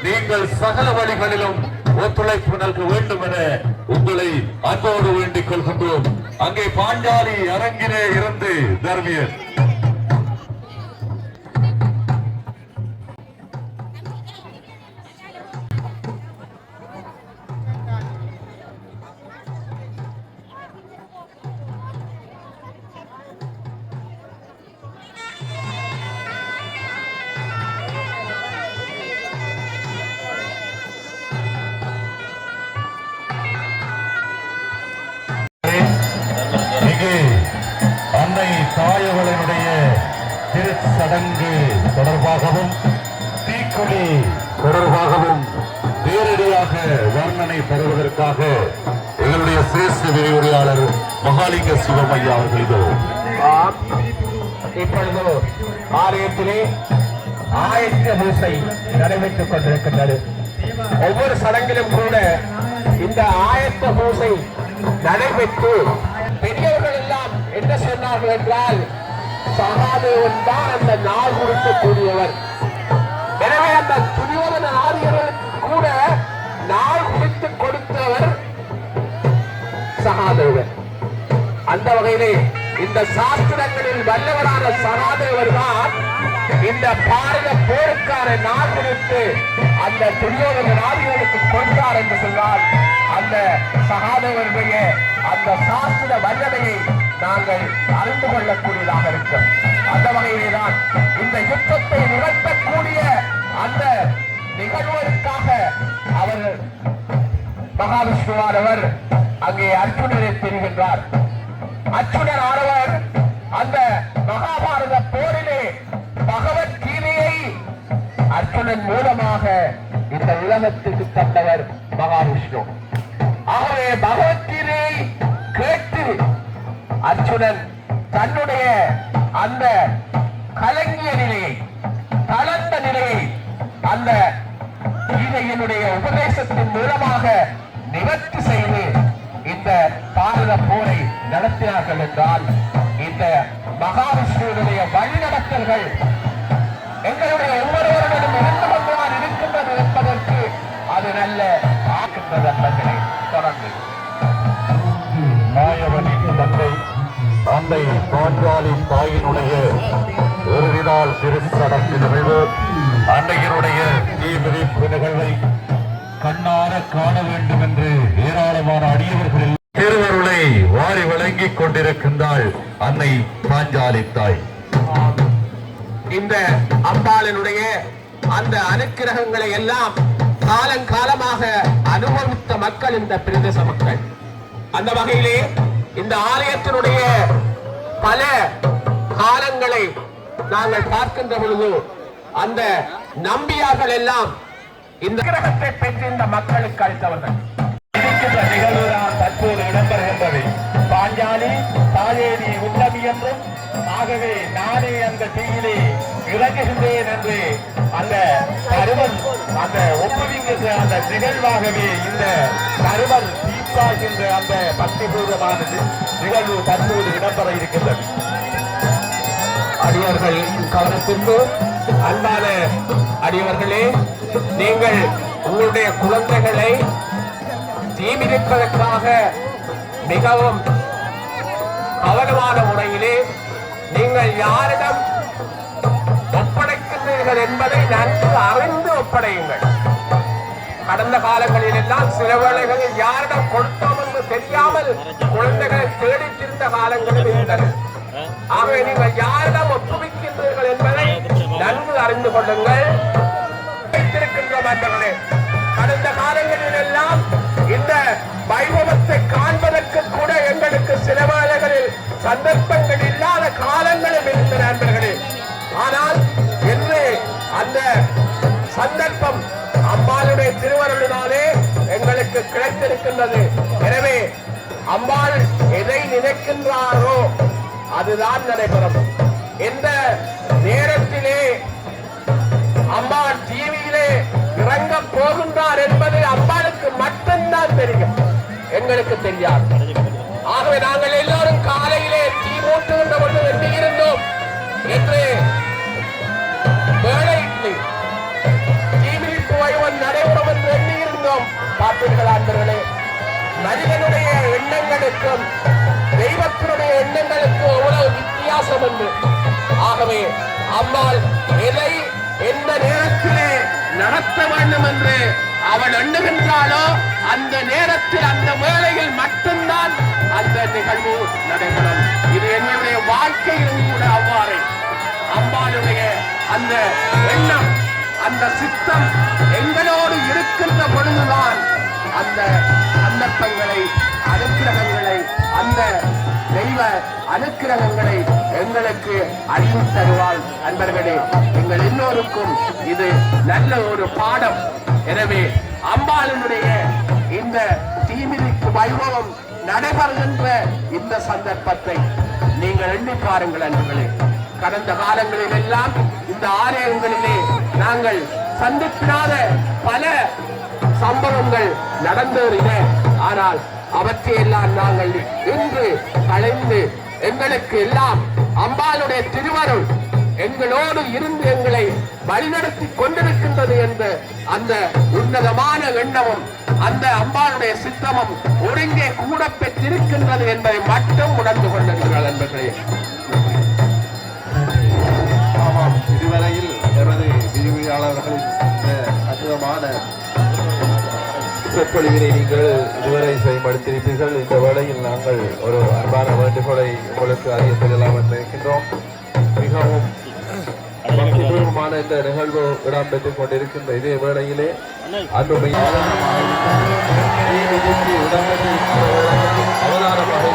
நீங்கள் சகல வழிகளிலும் ஒத்துழைப்பு நல்க வேண்டும் என உங்களை அன்போடு வேண்டிக் கொள்கின்றோம். அங்கே பாஞ்சாலி அரங்கிலே இருந்து தர்மியர் அன்னை தாயவளினுடைய திருச்சடங்கு தொடர்பாகவும் தீக்குழி தொடர்பாகவும் நேரடியாக வர்ணனை பெறுவதற்காக எங்களுடைய சிரேஷ்ட விரிவுரையாளர் மகாலிங்க சிவமையா அவர்கள் இதோ இப்பொழுது ஆலயத்திலே ஆயத்த பூசை நடைபெற்றுக் கொண்டிருக்கின்றது. ஒவ்வொரு சடங்கிலும் கூட இந்த ஆயத்த பூசை நடைபெற்று பெரியவர்கள் எல்லாம் என்ன சொன்னார்கள் என்றால் சகாதேவன் தான் அந்த நாள் குறிக்கக்கூடியவர். எனவே அந்த துரியோதன ஆரியர்களுக்கு கூட நாள் குறித்து கொடுத்தவர் சகாதேவன். அந்த வகையிலே இந்த சாஸ்திரங்களில் வல்லவரான சகாதேவர் தான் இந்த பாரத போருக்கான நாள் குறித்து அந்த துரியோதன ஆரியர்களுக்கு கொடுத்தார் என்று சொன்னால் அந்த சகாதேவருடைய அந்த சாஸ்திர வல்லமையை நாங்கள் அறிந்து கொள்ளக்கூடியதாக இருக்கும். அந்த வகையிலே தான் இந்த யுத்தத்தை நிகழ்த்தக்கூடிய அந்த நிகழ்வுக்காக அவர் மகாவிஷ்ணுவானவர் அங்கே அர்ஜுனரை பெறுகின்றார். அர்ஜுனன் ஆனவர் அந்த மகாபாரத போரிலே பகவத்கீதையை அர்ஜுனன் மூலமாக இந்த உலகத்துக்கு தந்தவர் மகாவிஷ்ணு. ஆகவே பகவத்கீதை கேட்டு அர்ஜுனன் தன்னுடைய அந்த கலங்கிய நிலையை, தளர்ந்த நிலையை அந்த கீதையினுடைய உபதேசத்தின் மூலமாக நிவர்த்தி செய்து இந்த பாரத போரை நடத்தினார்கள் என்றால் இந்த மகாவிஷ்ணுடைய வழிநடத்தல்கள் எங்களுடைய ஒவ்வொருவரிடம் இருந்து கொண்டுதான் இருக்கின்றது என்பதற்கு அது நல்ல ஆக்கின்றது என்பதை தொடர்ந்து நாயவனின் தந்தை அன்னை பாஞ்சாலி தாயினுடைய இறுதி நாள் திருச்சடங்கு நிகழ்வு அன்னையினுடைய தீமிதிப்பு நிகழ்வை கண்ணார காண வேண்டும் என்று ஏராளமான அடியவர்களில் திருவருளை வாரி வழங்கிக் கொண்டிருக்கின்றாள் அன்னை பாஞ்சாலி தாய். இந்த அம்பாளினுடைய அந்த அனுக்கிரகங்களை எல்லாம் காலங்காலமாக அனுபவித்த மக்கள் இந்த பிரதேச மக்கள். அந்த வகையிலே இந்த ஆலயத்தினுடைய பல காலங்களை நாங்கள் பார்க்கின்ற பொழுது அந்த நம்பியார்கள் எல்லாம் இந்த கிரகத்தை பெற்று இந்த மக்களுக்கு அளித்தவர்கள். இருக்கின்ற நிகழ்வுதான் தற்போது இடம்பெறுகின்றது. பாஞ்சாலி தாயேரி உன்னவி என்றும், ஆகவே நானே அந்த தீயிலே இறங்குகின்றேன் என்று அந்த கருவல் அந்த ஒப்புவிக்கின்ற அந்த நிகழ்வாகவே இந்த கருவல் தீர்ப்பாகின்ற அந்த பக்திபூர்வமான நிகழ்வு தற்போது இடம்பெற இருக்கின்றது. அடியவர்கள் கவனத்திற்கு அன்பான அடியவர்களே, நீங்கள் உங்களுடைய குழந்தைகளை தீமிதிப்பதற்காக மிகவும் கவனமான முறையிலே நீங்கள் யாரிடம் ஒப்படைக்கின்றீர்கள் என்பதை நன்கு அறிந்து ஒப்படையுங்கள். கடந்த காலங்களில் எல்லாம் சில வேளைகளில் யாரிடம் கொடுத்தோம் என்று தெரியாமல் குழந்தைகளை தேடித்திருந்த காலங்களில் இருந்தன. ஆகவே நீங்கள் யாரிடம் ஒப்புவிக்கின்றீர்கள் என்பதை நன்கு அறிந்து கொள்ளுங்கள். கடந்த காலங்களில் எல்லாம் இந்த வைபவத்தை காண்பதற்கு கூட எங்களுக்கு சில வேளைகளில் சந்தர்ப்பங்கள் இல்லாத காலங்களும் இருந்த நண்பர்களே. ஆனால் இன்று அந்த சந்தர்ப்பம் அம்பாளுடைய திருவருளினாலே எங்களுக்கு கிடைத்திருக்கின்றது. எனவே அம்பாள் எதை நினைக்கின்றாரோ அதுதான் நடைபெறும். எந்த நேரத்திலே அம்பாள் டிவியிலே இறங்க போகின்றார் என்பது அம்பாளுக்கு மட்டும்தான் தெரியும், எங்களுக்கு தெரியாது. ஆகவே நாங்கள் எல்லோரும் காலையிலே தீ மூட்டுகின்ற பொழுது எண்ணியிருந்தோம் என்று வேலையிட்டு தீமிதிப்பு வைவன் நடைபெறும் என்று எண்ணியிருந்தோம். பார்த்தீர்களா அன்பர்களே, மனிதனுடைய எண்ணங்களுக்கும் தெய்வத்தினுடைய எண்ணங்களுக்கும் எவ்வளவு வித்தியாசம் என்று. ஆகவே அம்மாள் எதை எந்த நேரத்திலே நடத்த வேண்டும் என்று அவள் எண்ணுகின்றாளோ அந்த நேரத்தில் அந்த வேளையில் மட்டும்தான் அந்த நிகழ்வு நடைபெறும். இது என்னுடைய வாழ்க்கையிலும் கூட அவ்வாறு அம்பாளுடைய அந்த எண்ணம், அந்த சித்தம் எங்களோடு இருக்கின்ற பொழுதுதான் அந்த சந்தர்ப்பங்களை, அனுக்கிரகங்களை, அந்த தெய்வ அனுக்கிரகங்களை எங்களுக்கு அள்ளி தருவாள். அன்பர்களே, எங்கள் எல்லோருக்கும் இது நல்ல ஒரு பாடம். எனவே அம்பாளினுடைய இந்த தீமிதிப்பு வைபவம் நடைபெறுகின்ற இந்த சந்தர்ப்பத்தை நீங்கள் எண்ணி பாருங்கள் அன்பர்களே. கடந்த காலங்களில் எல்லாம் இந்த ஆலயங்களிலே நாங்கள் சந்திக்காத பல சம்பவங்கள் நடந்தேறின. ஆனால் அவற்றையெல்லாம் நாங்கள் இன்று கலைந்து எங்களுக்கு எல்லாம் அம்பாளுடைய திருவருள் எங்களோடு இருந்து எங்களை வழிநடத்தி கொண்டிருக்கின்றது என்ற அந்த உன்னதமான எண்ணமும் அந்த அம்பாளுடைய சித்தமும் ஒருங்கே கூட பெற்றிருக்கின்றது என்பதை மட்டும் உணர்ந்து கொள்ளுங்கள் என்பர்களே. ஆமாம், இதுவரையில் எமது விரிவுரையாளர்களின் அற்புதமான சொற்பொழிவினை நீங்கள் இதுவரை செயல்படுத்தியிருப்பீர்கள். இந்த வேளையில் நாங்கள் ஒரு அன்பான வேண்டுகோளை உங்களுக்கு அறிய செல்லலாம் என்று இருக்கின்றோம். மிகவும் பக்திபூர்வமான இந்த நிகழ்வு இடம்பெற்றுக் கொண்டிருக்கின்ற இதே வேளையிலே அன்புமையான அவதானமாக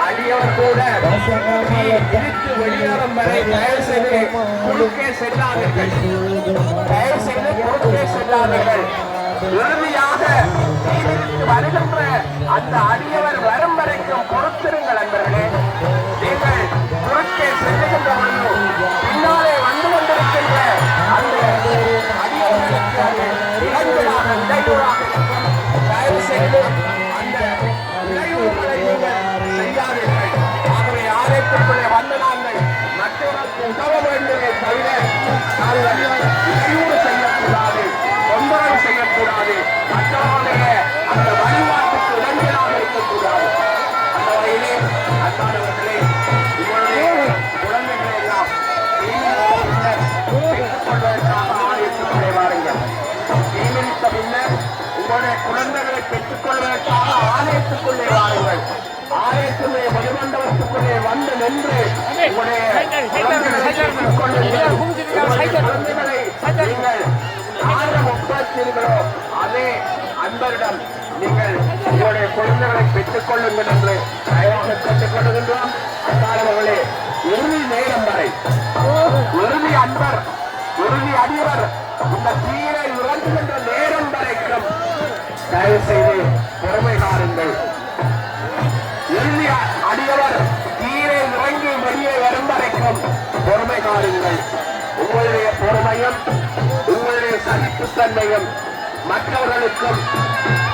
அடியவர் கூட வெளியேறும் வரை தயவு செய்து குறுக்கே செல்லாதீர்கள். தயவு செய்து குறுக்கே செல்லாதீர்கள். இறுதியாக வருகின்ற அந்த அடியவர் வரும் வரைக்கும் பொறுத்திருங்கள் நண்பர்களே. நீங்கள் குறுக்கே செல்லுகின்ற பொழுது பின்னாலே வந்து கொண்டிருக்கின்ற அந்த அடியவர்களுக்கு இளைஞராக இடையூறாக இருக்கும். தயவு செய்து அந்த இடையூறுகளை நீங்கள் செய்யாதீர்கள். ஆகவே ஆலயத்திற்குள்ளே வந்து நாங்கள் மற்றவர்களுக்கு உதவ வேண்டுமே தவிர நாங்கள் இடையூறு செய்யக்கூடாது, தொந்தரவு செய்யக்கூடாது, மற்றவர்களுடைய அந்த வழிபாட்டுக்கு இளைஞராக இருக்கக்கூடாது. அந்த வகையிலே அன்பானவர்களே, உங்களுடைய குழந்தைகளை எல்லாம் பெற்றுக் கொள்வதற்காக ஆலயத்திற்குள்ளே வாருங்கள். தீமிதித்த பின்னர் உங்களுடைய குழந்தைகளை பெற்றுக் கொள்வதற்காக ஆலயத்துக்குள்ளே வாருங்கள். ஆலயத்துடைய மணிமண்டபத்துக்குள்ளே வந்து நின்று உங்களுடைய குழந்தைகளை பெற்றுக் கொள்ளுங்கள். குழந்தைகளை நீங்கள் யாரிடம் ஒப்படைத்தீர்களோ அதே அன்பரிடம் நீங்கள் உங்களுடைய குழந்தைகளை பெற்றுக் கொள்ளுங்கள் என்று தயவாக கேட்டுக் கொள்ளுகின்றோம். அன்பானவர்களே, இறுதி நேரம் வரை இறுதி அன்பர் இறுதி அடியவர் இந்த தீரை இறங்குகின்ற நேரம் வரைக்கும் தயவு செய்து பொறுமை காருங்கள். இறுதி அடியவர் தீரை இறங்கி வெளியே வரும் வரைக்கும் பொறுமை காருங்கள். உங்களுடைய பொறுமையும் உங்களுடைய சகிப்புத்தன்மையும் மற்றவர்களுக்கும்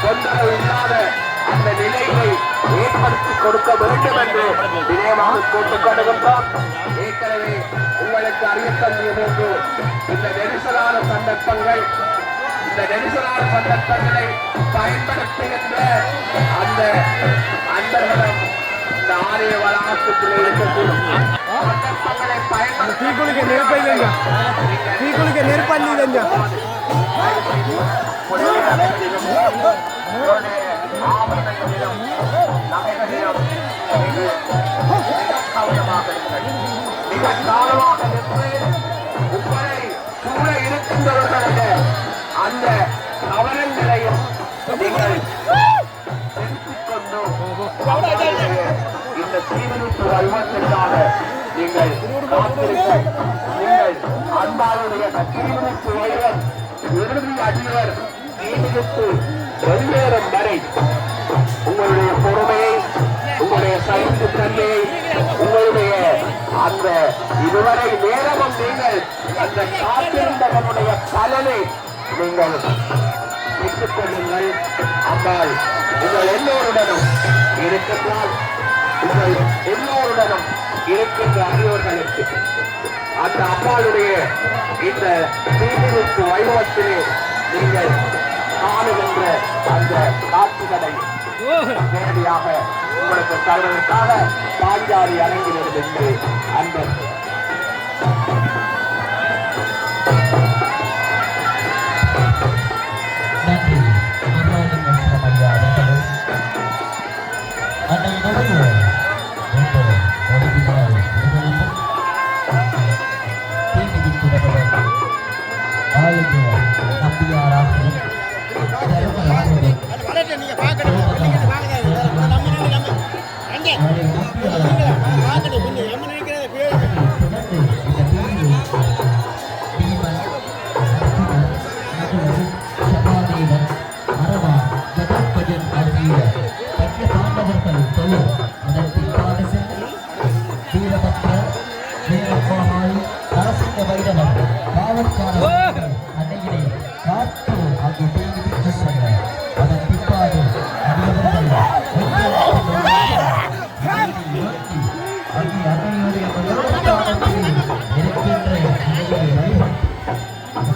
தொந்தரவு இல்லாத அந்த நிலையை ஏற்படுத்தி கொடுக்க வேண்டும் என்று வினயமாக கூட்டுக் கொள்கின்றோம். ஏற்கனவே உங்களுக்கு அறியத்தந்தியிலிருந்து இந்த நெரிசலான சந்தர்ப்பங்களை பயன்படுத்துகின்ற அந்த அன்பர்களும் இந்த ஆலய வளாகத்தில் இருக்கக்கூடும் சந்தர்ப்பங்களை பயன்படுத்தி மிக காலமாக உங்களை சூழ இருக்கின்றவர்கள அந்த கவனங்களையும் நீங்கள் செலுத்திக் கொண்டு இந்த தீவிரிப்பு வைவதற்காக நீங்கள் காத்திருங்கள். நீங்கள் அன்பாளுடைய தீவிரிப்பு வைவர் இறுதி அடியவர் தீவிரித்து வெளியேறும் வரை உங்களுடைய பொறுமையை, உங்களுடைய சகிப்புத்தன்மையை, உங்களுடைய அந்த இதுவரை நேரமும் நீங்கள் அந்த காத்திருந்தவனுடைய பலனை நீங்கள் பெற்றுக் கொள்ளுங்கள். அம்மாள் உங்கள் எல்லோருடனும் இருக்கின்றால் உங்கள் எல்லோருடனும் இருக்கின்ற அறிவர்களுக்கு அந்த அம்மாளுடைய இந்த தீவிரிப்பு வைபவத்திலே நீங்கள் காணுகின்ற அந்த காட்சிகளை நேரடியாக உங்களுக்கு தருவதற்காக பாஞ்சாலி அரங்கிலிருந்து அன்பர்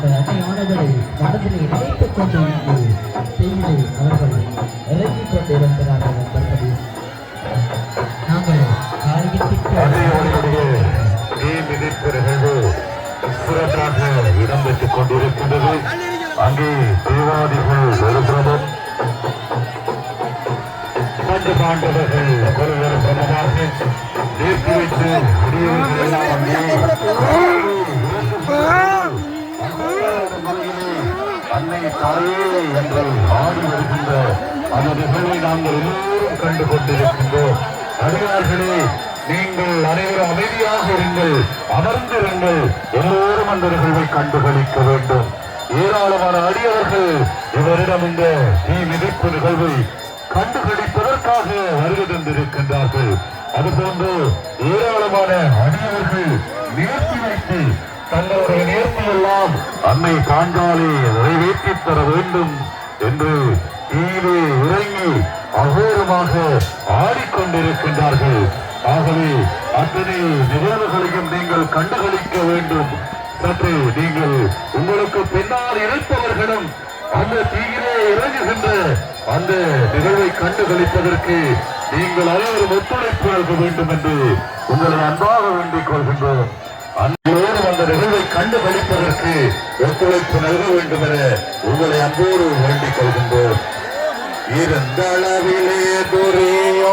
அந்த அன்னையானவரை மனதிலே நினைத்துக் கொண்டு செய்து அவர்கள் இறங்கிக் கொண்டிருக்கிறார்கள் என்பதை நாங்கள் காரியத்திற்கு சிறப்பாக இடம்பெற்றுக் கொண்டிருக்கின்றது. அங்கே தேவாதிகள் ஒருபுறமும் பாண்டவர்கள் ஒருவர் சமமாக நேர்த்தி வைத்து முடியவர்கள் அன்னை தாயே என்று ஆடி வருகின்ற அந்த நிகழ்வை நாங்கள் எல்லோரும் கண்டு கொண்டிருக்கின்றோம். அடியார்களே, நீங்கள் அனைவரும் அமைதியாக இருங்கள், அமர்ந்திருங்கள். எல்லோரும் அந்த நிகழ்வை கண்டுகளிக்க வேண்டும். ஏராளமான அடியவர்கள் இவரிடம் இந்த தீ மிதிப்பு நிகழ்வை கண்டுகளிப்பதற்காக வருகை தந்திருக்கின்றார்கள். அதுபோன்று ஏராளமான அடியவர்கள் நேர்த்தி வைத்து தங்களுடைய நேர்த்தியெல்லாம் அன்னை காஞ்சாலை நிறைவேற்றித் தர வேண்டும் என்று கீழே இறங்கி அகோரமாக ஆடிக்கொண்டிருக்கின்றார்கள். ஆகவே அத்தனை நிகழ்வுகளையும் நீங்கள் கண்டுகளிக்க வேண்டும். சற்று நீங்கள் உங்களுக்கு பின்னால் இருப்பவர்களும் அந்த தீயிலே இறங்குகின்ற அந்த நிகழ்வை கண்டுகளிப்பதற்கு நீங்கள் அனைவரும் ஒத்துழைப்பு நல்க வேண்டும் என்று உங்களை அன்பாக வேண்டிக் கொள்கின்றோம். அன்போடு அந்த நிகழ்வை கண்டுகளிப்பதற்கு ஒத்துழைப்பு நல்க வேண்டும் என உங்களை அன்போடு வேண்டிக் கொள்கின்றோம். இருந்தளவிலே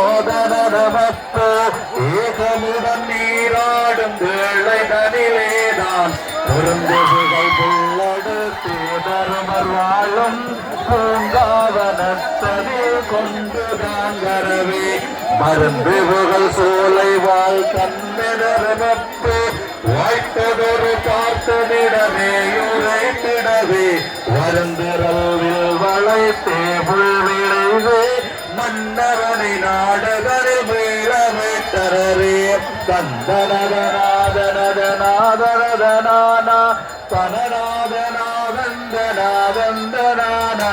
துரியோதனமப்போ ஏகமுடன் நீராடும் வேளை தனிலேதான் பொருந்துகள் புள்ளடுத்து தருமர் வாழும் பூங்காவனத்தனே கொண்டு தாங்கரவே மருந்து புகழ் சோலை வாழ் கண்ணெனரமப்பு வாய்த்ததொரு பார்த்தனிடமே உரைத்திடவே வருந்திரவில் வளைத்தே புல்விளைவே மன்னவனை நாடகரை வீழமைத்தரே தந்தனதனாதனதனாதனதனானா தனநாதனாதந்தனாதந்தனானா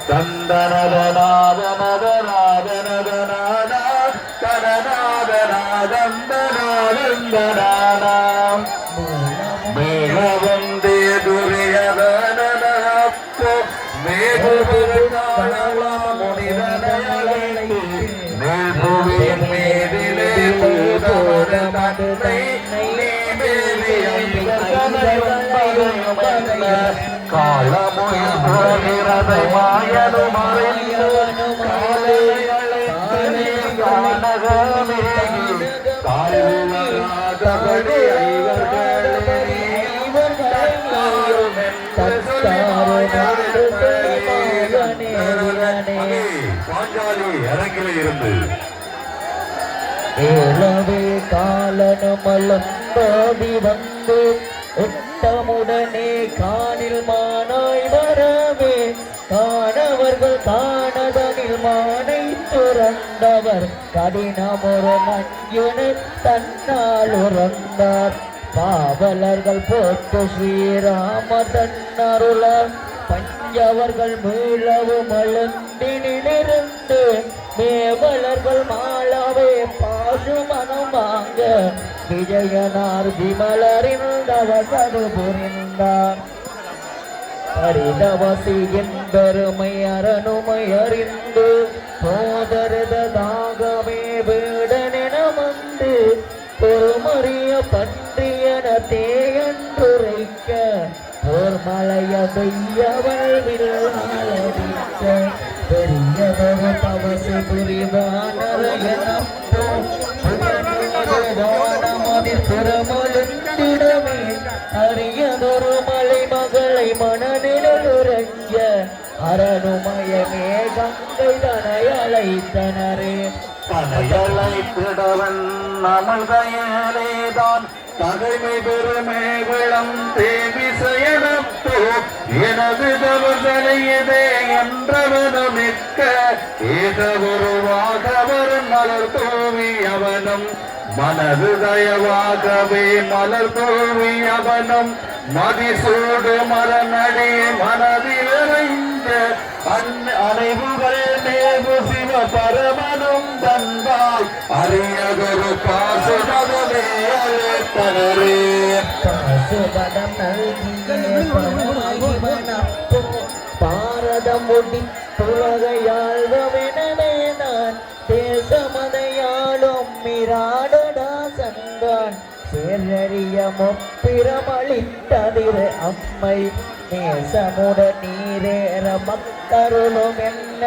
தந்தனதனாதனதனாதனதனானா தனநாதனாதந்தனாதந்தனானா மேகவந்தே துரியதனப்போ மேகுவின் மேதிலே பூதவர தந்தை காலமுயில் போகிறதை மாயனும் அறிந்தவனும் காலையழைத்தனே கானகமே காயுவராதபடி பாஞ்சாலி அரங்கிலே இருந்து ஏழவே காலனுமலம்பி வந்து ஒட்டமுடனே காணில் மானாய் வரவே காணவர்கள் காணதனில் மானை துறந்தவர் கடினமுறு நஞ்சுனை தன்னால் உறந்தார் பாவலர்கள் போட்டு ஸ்ரீராம தன்னருளார் பஞ்சவர்கள் மீளவும் அழுந்தினிலிருந்து மேவலர்கள் மாளவே பாசுமனம் வாங்க விஜயனார் விமலறிந்தவசது புரிந்தார் பரிதவசியின் பெருமை அரணுமை அறிந்து போதருதாகவே வீடனென வந்து பொறுமறிய பற்றியன தேயன்றுரைக்க போர் மலைய பெய்யவள் வில்லாளடிக்க பெரியதொரு தவசு புரிவானரையனப்போ வானமதில் புறமொழிந்திடமே அரியதொரு மலை மகளை மனநிலுரைய அரணுமயமே கங்கை தனை அழைத்தனரே தனையழைத்திடவன் அமல்கையலேதான் தகைமை பெருமை விளம் தேவிசையனப்போ எனது தவசனையதே என்றவனுமிக்க ஏக உருவாகவர் மலர் தூவி அவனும் மனது தயவாகவே மலர் தூவி அவனும் மதிசூடு மரநடி மனதிலறைந்த அனைவுகள் நேவு சிவ பரமனும் தந்தாய் அரியதொரு பாசுபதமே அழைத்தனரே பாசுபதம் நல்கிய முடி துலகையாழ்வமெனவே நான் தேசமதையாளும் மிராடடா சந்தான் சேரறிய முப்பிரமளித்ததிரு அம்மை நேசமுட நீரேற மக்கருளும் என்ன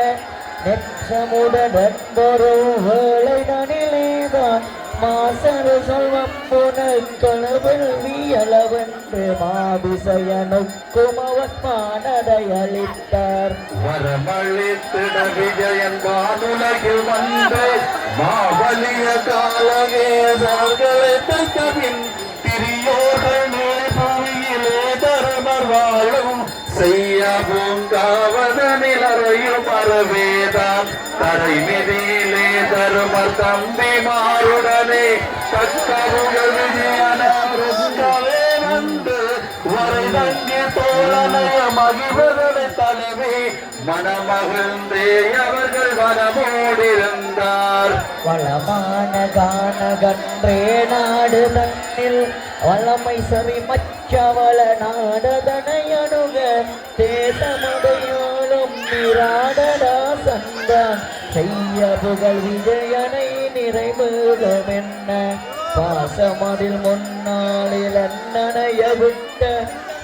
நெச்சமுடன்பொரு வேளை நனிலேதான் மாசரு சொல்வம் புனக்களவில் வியலவென்று மாபிசையனுக்கும் அவன் மானதை அளித்தார் வரமளித்திட விஜயன் வானுலகில் வந்து மாவலிய காலகேசர்களை தக்கபின் திரியோர்களே புவியிலே தர்மர் வாழும் செய்ய பூங்காவதனில் அறையும் மரவேதான் தரைமிதியிலே தருமர் தம்பி மாறுடனே தக்கவுகள் விஜயனே வந்து வரை தங்கி தோழனைய மகிழ்வதனை தலைமை மனமகிழ்ந்தே அவர்கள் வனமோடிருந்தார் வளமான கானகன்றே நாடு தன்னில் வளமை சரி மச்சவள நாடதனையணுக தேசமுடையோளும் நிராடடா சந்தான் செய்ய புகழ் விஜயனை நிறைவேறும் என்ன பாசமதில் முன்னாளில் அண்ணனைய விட்ட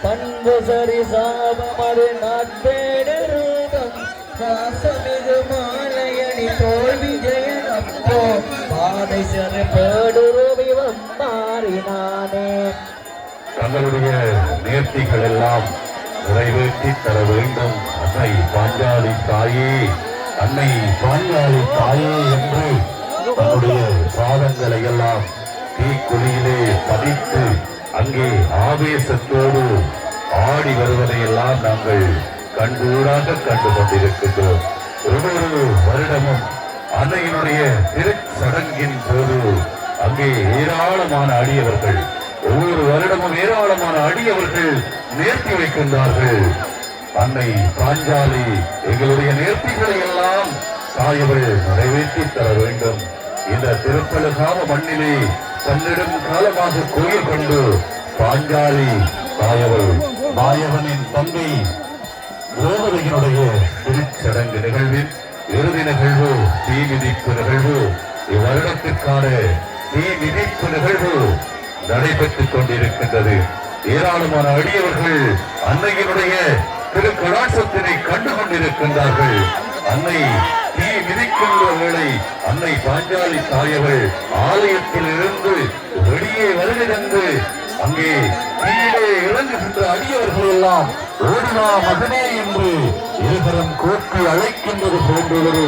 பண்பு சரி சாபமது நாட்பேடருகம் பாசமிகு மாலையணி தோல் விஜயன் அப்போ பாதை சரி பேடுருவிவம் மாறினானே. தங்களுடைய நேர்த்திகள் எல்லாம் நிறைவேற்றி தர வேண்டும் அன்னை பாஞ்சாலி தாயே, அன்னை பாஞ்சாலி தாயே என்று தன்னுடைய பாதங்களை எல்லாம் தீக்குழியிலே பதித்து அங்கே ஆவேசத்தோடு ஆடி வருவதையெல்லாம் நாங்கள் கண்கூடாக கண்டு கொண்டிருக்கின்றோம். ஒவ்வொரு வருடமும் அன்னையினுடைய திருச்சடங்கின் போது அங்கே ஏராளமான அடியவர்கள், ஒவ்வொரு வருடமும் ஏராளமான அடியவர்கள் நேர்த்தி வைக்கின்றார்கள். அன்னை பாஞ்சாலி எங்களுடைய நேர்த்திகளை எல்லாம் தாயவள் நிறைவேற்றி தர வேண்டும். இந்த திருப்பலகாம மண்ணிலே பன்னிடம் காலமாக கோயில் கொண்டு பாஞ்சாலி தாயவள் மாயவனின் தங்கை கோவதையினுடைய திருச்சடங்கு நிகழ்வின் இறுதி நிகழ்வு தீ மிதிப்பு நிகழ்வு, இவ்வருடத்திற்கான தீ மிதிப்பு நிகழ்வு நடைபெற்றுக் கொண்டிருக்கின்றது. ஏராளமான அடியவர்கள் அன்னையினுடைய திருக்கடாட்சத்தினை கண்டு கொண்டிருக்கின்றார்கள். அன்னை தீ மிதிக்கின்ற வேளை அன்னை பாஞ்சாலி தாயவள் ஆலயத்தில் இருந்து வெளியே வருகிறது. அங்கே கீழே இறங்குகின்ற அடியவர்கள் எல்லாம் ஓடிவா மகனே என்று இருவரும் கூப்பி அழைக்கின்றது போன்றொரு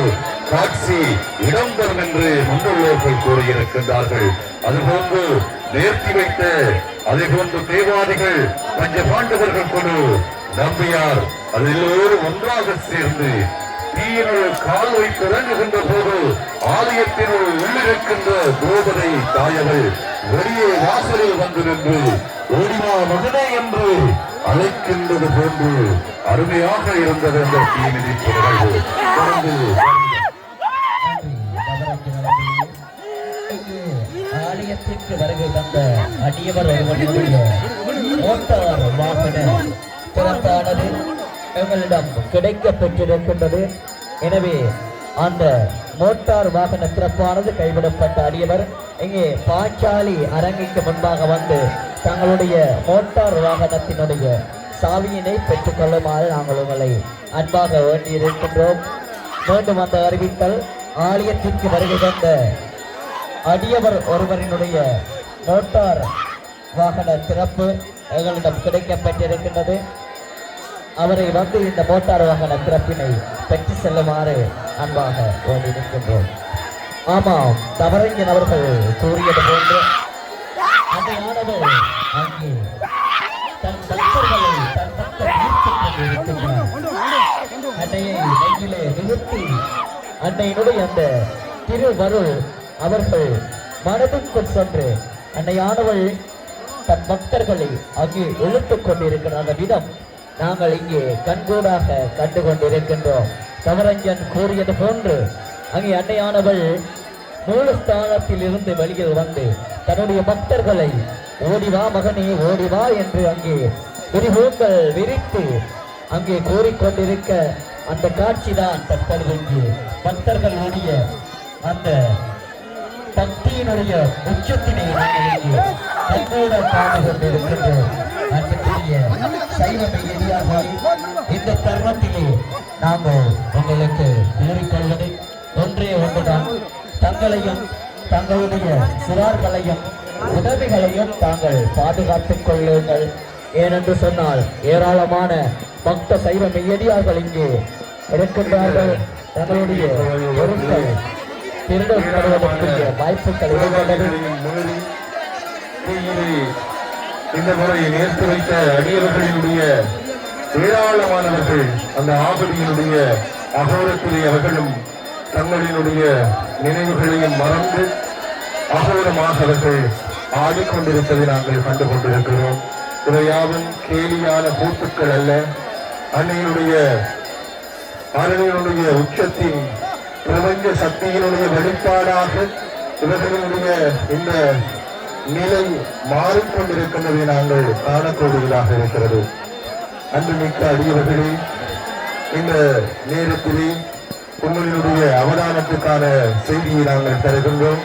காட்சி இடம்பெறும் என்று முன்னுள்ளவர்கள் கூறியிருக்கின்றார்கள். அதுபோன்று நேர்த்தி வைத்த அதேபோன்று தேவாதிகள் பஞ்ச பாண்டவர்கள் கொண்டு நம்பியார் அதிலோடு ஒன்றாக சேர்ந்து தீயினுள் கால் வைத்து இறங்குகின்ற போது ஆலயத்தினுள் உள்ளிருக்கின்ற கோபதை தாயவள் வெளியே வாசலில் வந்து நின்று ஓடிவா மகனே என்று அழைக்கின்றது போன்று அருமையாக இருந்தது அந்த தீ மிதிப்பு நிகழ்வு. தொடர்ந்து ஆலயத்திற்கு வருகை தந்த அடியவர் ஒருவனுடைய மோட்டார் வாகன திறத்தானது எங்களிடம் கிடைக்க பெற்றிருக்கின்றது. எனவே அந்த மோட்டார் வாகன திறப்பானது கைவிடப்பட்ட அடியவர் இங்கே பாஞ்சாலி அரங்கிற்கு முன்பாக வந்து தங்களுடைய மோட்டார் வாகனத்தினுடைய சாவியினை பெற்றுக் கொள்ளுமாறு நாங்கள் உங்களை அன்பாக வேண்டியிருக்கின்றோம். மீண்டும் அந்த அறிவித்தல் ஆலயத்திற்கு வருகை தந்த அடியவர் ஒருவரினுடைய மோட்டார் வாகன திறப்பு எங்களிடம் கிடைக்கப்பட்டிருக்கின்றது. அவரை வந்து இந்த மோட்டார் வாகன திறப்பினை பெற்று செல்லுமாறு அன்பாக வேண்டியிருக்கின்றோம். ஆமாம், தவறஞ்சன் அவர்கள் கூறியது போன்று அன்னையானவர் அங்கே தன் பக்தர்களை தன் பக்கம் ஈர்த்துக் கொண்டிருக்கின்றார். அன்னையை நெஞ்சிலே நிறுத்தி அன்னையினுடைய அந்த திருவருள் அவர்கள் மனதுக்குள் சென்று அன்னையானவள் தன் பக்தர்களை அங்கே இழுத்துக் கொண்டிருக்கிற அந்த விதம் நாங்கள் இங்கே கண்கூடாக கண்டு கொண்டிருக்கின்றோம். தவறஞ்சன் கூறியது போன்று அங்கே அன்னையானவள் மூலஸ்தானத்தில் இருந்து வெளியில் வந்து தன்னுடைய பக்தர்களை ஓடிவா மகனே ஓடிவா என்று அங்கே விரிவுகள் விரித்து அங்கே கூறிக்கொண்டிருக்க அந்த காட்சி தான் தற்பொழுது பக்தர்களுடைய அந்த பக்தியினுடைய உச்சத்தினை தன்னோட காண கொண்டிருக்கின்றோம். அன்புக்குரிய சைவ எதிராக இந்த தருணத்திலே நாங்கள் உங்களுக்கு கூறிக்கொள்வது ஒன்றே ஒன்றுதான். தங்களையும் தங்களுடைய சிறார்களையும் உதவிகளையும் தாங்கள் பாதுகாத்துக் கொள்ளுங்கள். ஏனென்று சொன்னால் ஏராளமான பக்த சைவ மெய்யடியார்கள் இங்கே இருக்கின்றார்கள். தங்களுடைய பொருட்கள் திருடுவதற்குரிய வாய்ப்புகள் இருக்கின்றது. இந்த முறை நேர்த்து வைத்த அடியவர்களினுடைய ஏராளமானவர்கள் அந்த ஆபதியினுடைய அகோரத்திலே அவர்களும் தங்களினுடைய நினைவுகளையும் மறந்து அகோரமாக அவர்கள் ஆடிக்கொண்டிருப்பதை நாங்கள் கண்டு கொண்டிருக்கிறோம். இவையாவும் கேலியான கூத்துக்கள் அல்ல, அன்னையினுடைய அரணியினுடைய உச்சத்தின் பிரபஞ்ச சக்தியினுடைய வெளிப்பாடாக இவர்களுடைய இந்த நிலை மாறிக்கொண்டிருக்கின்றதை நாங்கள் காணக்கூடியதாக இருக்கிறது. அன்புமிக்க அடியவர்களே, இந்த நேரத்திலே உங்களுடைய அவதானத்துக்கான செய்தியை நாங்கள் தருகின்றோம்.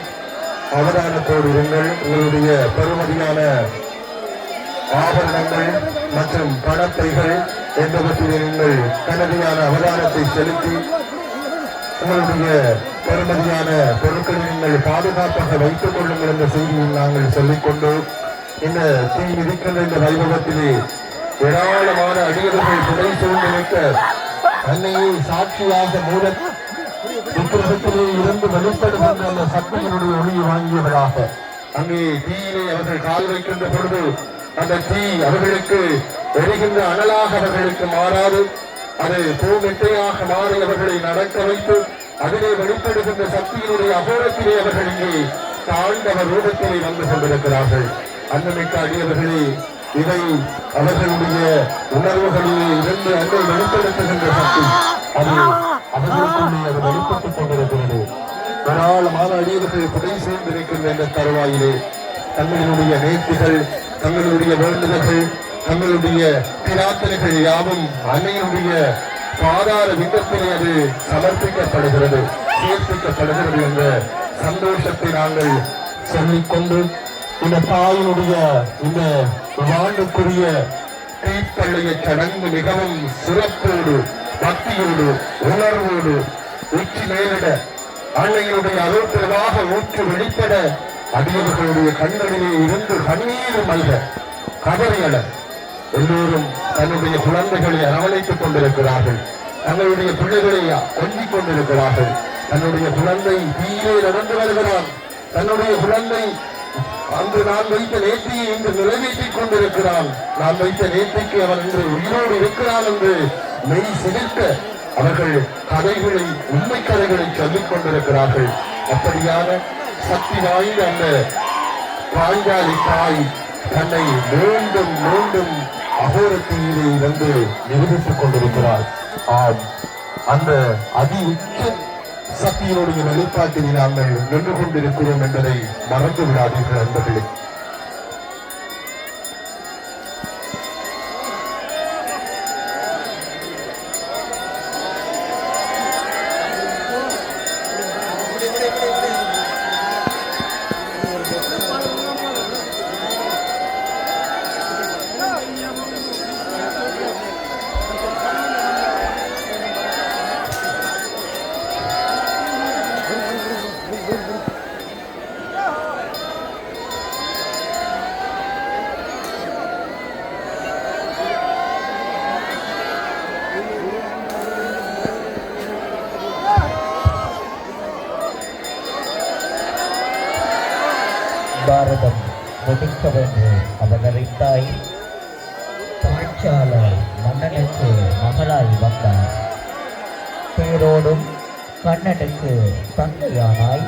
அவதானத்தோடு இருங்கள். உங்களுடைய பெருமதியான ஆபரணங்கள் மற்றும் பணப்பைகள் என்பவற்றிலே நீங்கள் கனதியான அவதானத்தை செலுத்தி உங்களுடைய பெருமதியான பொருட்களை நீங்கள் பாதுகாப்பாக வைத்துக் கொள்ளுங்கள் என்ற செய்தியை நாங்கள் சொல்லிக்கொண்டு இந்த தீ மிதிக்கின்ற இந்த வைபவத்திலே ஏராளமான அடியவர்கள் துணை சூழ்ந்து வைக்க அன்னையை சாட்சியாக மூல விக்கிரகத்திலே இருந்து வெளிப்படுகின்ற அந்த சக்தியினுடைய ஒளியை வாங்கியவராக அங்கே தீயிலே அவர்கள் கால் வைக்கின்ற பொழுது அந்த தீ அவர்களுக்கு எரிகின்ற அனலாக அவர்களுக்கு மாறாது, அது பூமெட்டையாக மாறி அவர்களை நடக்க வைத்து அதிலே வெளிப்படுகின்ற சக்தியினுடைய அகோரத்திலே அவர்கள் இங்கே தாழ்ந்தவர் ரூபத்திலே வந்து கொண்டிருக்கிறார்கள். அன்னமிக்க அடியவர்களே, இவை அவர்களுடைய உணர்வுகளிலே இருந்து அங்கே வெளிப்படுத்துகின்ற சக்தி அது அவர்களுக்குள்ளே அது வெளிப்பட்டுக் கொண்டிருக்கிறது. ஏராளமான அடியவர்கள் துணை சேர்ந்திருக்கின்ற இந்த தருவாயிலே தங்களுடைய நேர்த்திகள், தங்களுடைய வேண்டுதல்கள், தங்களுடைய பிரார்த்தனைகள் யாவும் அன்னையினுடைய பாதார விங்கத்திலே அது சமர்ப்பிக்கப்படுகிறது, சேர்ப்பிக்கப்படுகிறது என்ற சந்தோஷத்தை நாங்கள் சொல்லிக்கொண்டு இந்த தாயினுடைய இந்த ஆண்டுக்குரிய தீப்பள்ளிய சடங்கு மிகவும் சிறப்போடு பக்தியோடு உணர்வோடு உச்சி மேலிட அன்னையினுடைய அருட்பிரவாக ஊற்று வெளிப்பட அடியவர்களுடைய கண்களிலே இருந்து கண்ணீர் மல்க கதறியல எல்லோரும் தன்னுடைய குழந்தைகளை அரவணைத்துக் கொண்டிருக்கிறார்கள். தங்களுடைய பிள்ளைகளை கொஞ்சிக் கொண்டிருக்கிறார்கள். தன்னுடைய குழந்தை தீயே நடந்து வருகிறான். தன்னுடைய குழந்தை அன்று நான் வைத்த நேர்த்தியை இன்று நிறைவேற்றிக் கொண்டிருக்கிறான். நான் வைத்த நேர்த்திக்கு அவன் இன்று உயிரோடு இருக்கிறான் என்று மெய் சிலிர்க்க அவர்கள் கதைகளை, உண்மை கதைகளை சொல்லிக் கொண்டிருக்கிறார்கள். அப்படியான சக்தி வாய்ந்த அந்த பாஞ்சாலி தாய் தன்னை மீண்டும் மீண்டும் அகோரத்திலே வந்து நிரூபித்துக் கொண்டிருக்கிறார். ஆம், அந்த அதி உச்ச சக்தியினுடைய வெளிப்பாட்டில் நாங்கள் நின்று கொண்டிருக்கிறோம் என்பதை மறந்து விடாதீர்கள் நண்பர்களே. பாரதம் முடிக்கவென்று அவதரித்தாய், பாஞ்சால மன்னனுக்கு மகளாய் வந்தார். பேரோடும் கண்ணனுக்கு தந்தையானாய்,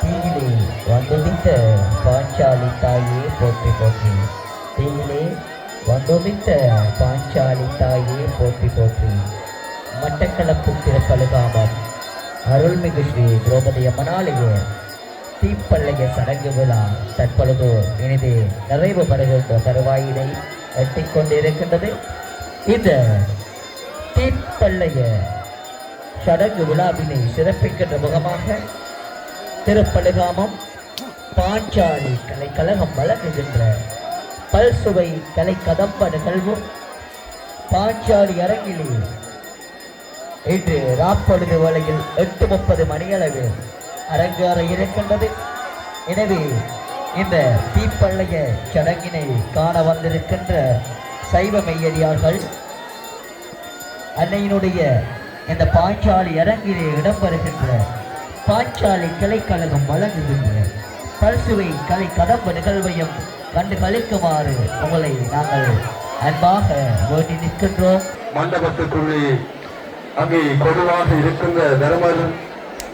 தீயிலே வந்துதித்த பாஞ்சாலி தாயே போற்றி போற்றி. தீயிலே வந்துதித்த பாஞ்சாலி தாயே போற்றி போற்றி. மட்டக்களப்பு திருப்பழுகாமம் அருள்மிகு ஸ்ரீ திரௌபதி அம்மனாலய தீப்பள்ளைய சடங்கு விழா தற்பொழுது இனிது நிறைவு பெறுகின்ற தருவாயினை எட்டிக்கொண்டிருக்கின்றது. இந்த தீப்பள்ளைய சடங்கு விழாவினை சிறப்பிக்கின்ற முகமாக திருப்பழுகாமம் பாஞ்சாலி கலைக்கழகம் வழங்குகின்ற பல்சுவை கலை கதம்ப நிகழ்வும் பாஞ்சாலி அரங்கிலே இன்று ராப்பொழுது வேளையில் 8:30 மணியளவு அரங்கேற இருக்கின்றது. எனவே இந்த தீப்பள்ளைய சடங்கினை காண வந்திருக்கின்ற சைவ மெய்யடியார்கள் அன்னையினுடைய இந்த பாஞ்சாலி அரங்கிலே இடம்பெறுகின்ற பாஞ்சாலி கலைக்கழகம் வழங்குகின்ற பல்சுவை கலை கதம்ப நிகழ்வையும் கண்டு கழிக்குமாறு உங்களை நாங்கள் அன்பாக வேண்டி நிற்கின்றோம். மண்டபத்துக்குள்ளே அங்கே பொதுவாக இருக்கின்ற தர்மர்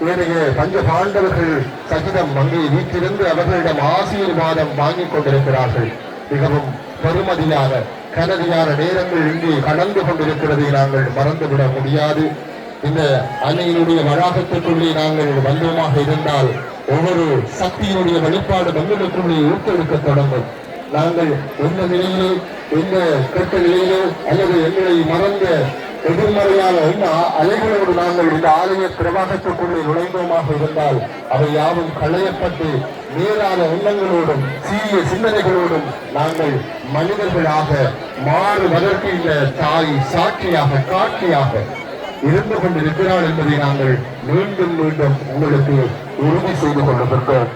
ஏனைய பஞ்ச பாண்டவர்கள் சகிதம் அங்கே வீட்டிலிருந்து அவர்களிடம் ஆசீர்வாதம் வாங்கிக் கொண்டிருக்கிறார்கள். மிகவும் பெருமதியான கனதியான நேரங்கள் இங்கே கடந்து கொண்டிருக்கிறதை நாங்கள் மறந்துவிட முடியாது. இந்த அன்னையினுடைய வளாகத்திற்குள்ளே நாங்கள் வந்தோமாக இருந்தால் ஒவ்வொரு சக்தியினுடைய வெளிப்பாடு மண்ணுக்குள்ளே ஊட்டெடுக்க தொடங்கும். நாங்கள் எந்த நிலையிலே, எந்த கெட்ட நிலையிலோ அல்லது எங்களை மறந்த எதிர்மறையான என்ன அலைகளோடு நாங்கள் இந்த ஆலய பிரவாகத்துக்குள்ளே நுழைந்தோமாக இருந்தால் அவை யாவும் களையப்பட்டு நேரான எண்ணங்களோடும் சீரிய சிந்தனைகளோடும் நாங்கள் மனிதர்களாக மாறுவதற்கு இந்த தாய் சாட்சியாக காட்சியாக இருந்து கொண்டிருக்கிறாள் என்பதை நாங்கள் மீண்டும் மீண்டும் உங்களுக்கு உறுதி செய்து கொண்டிருக்கிறோம்.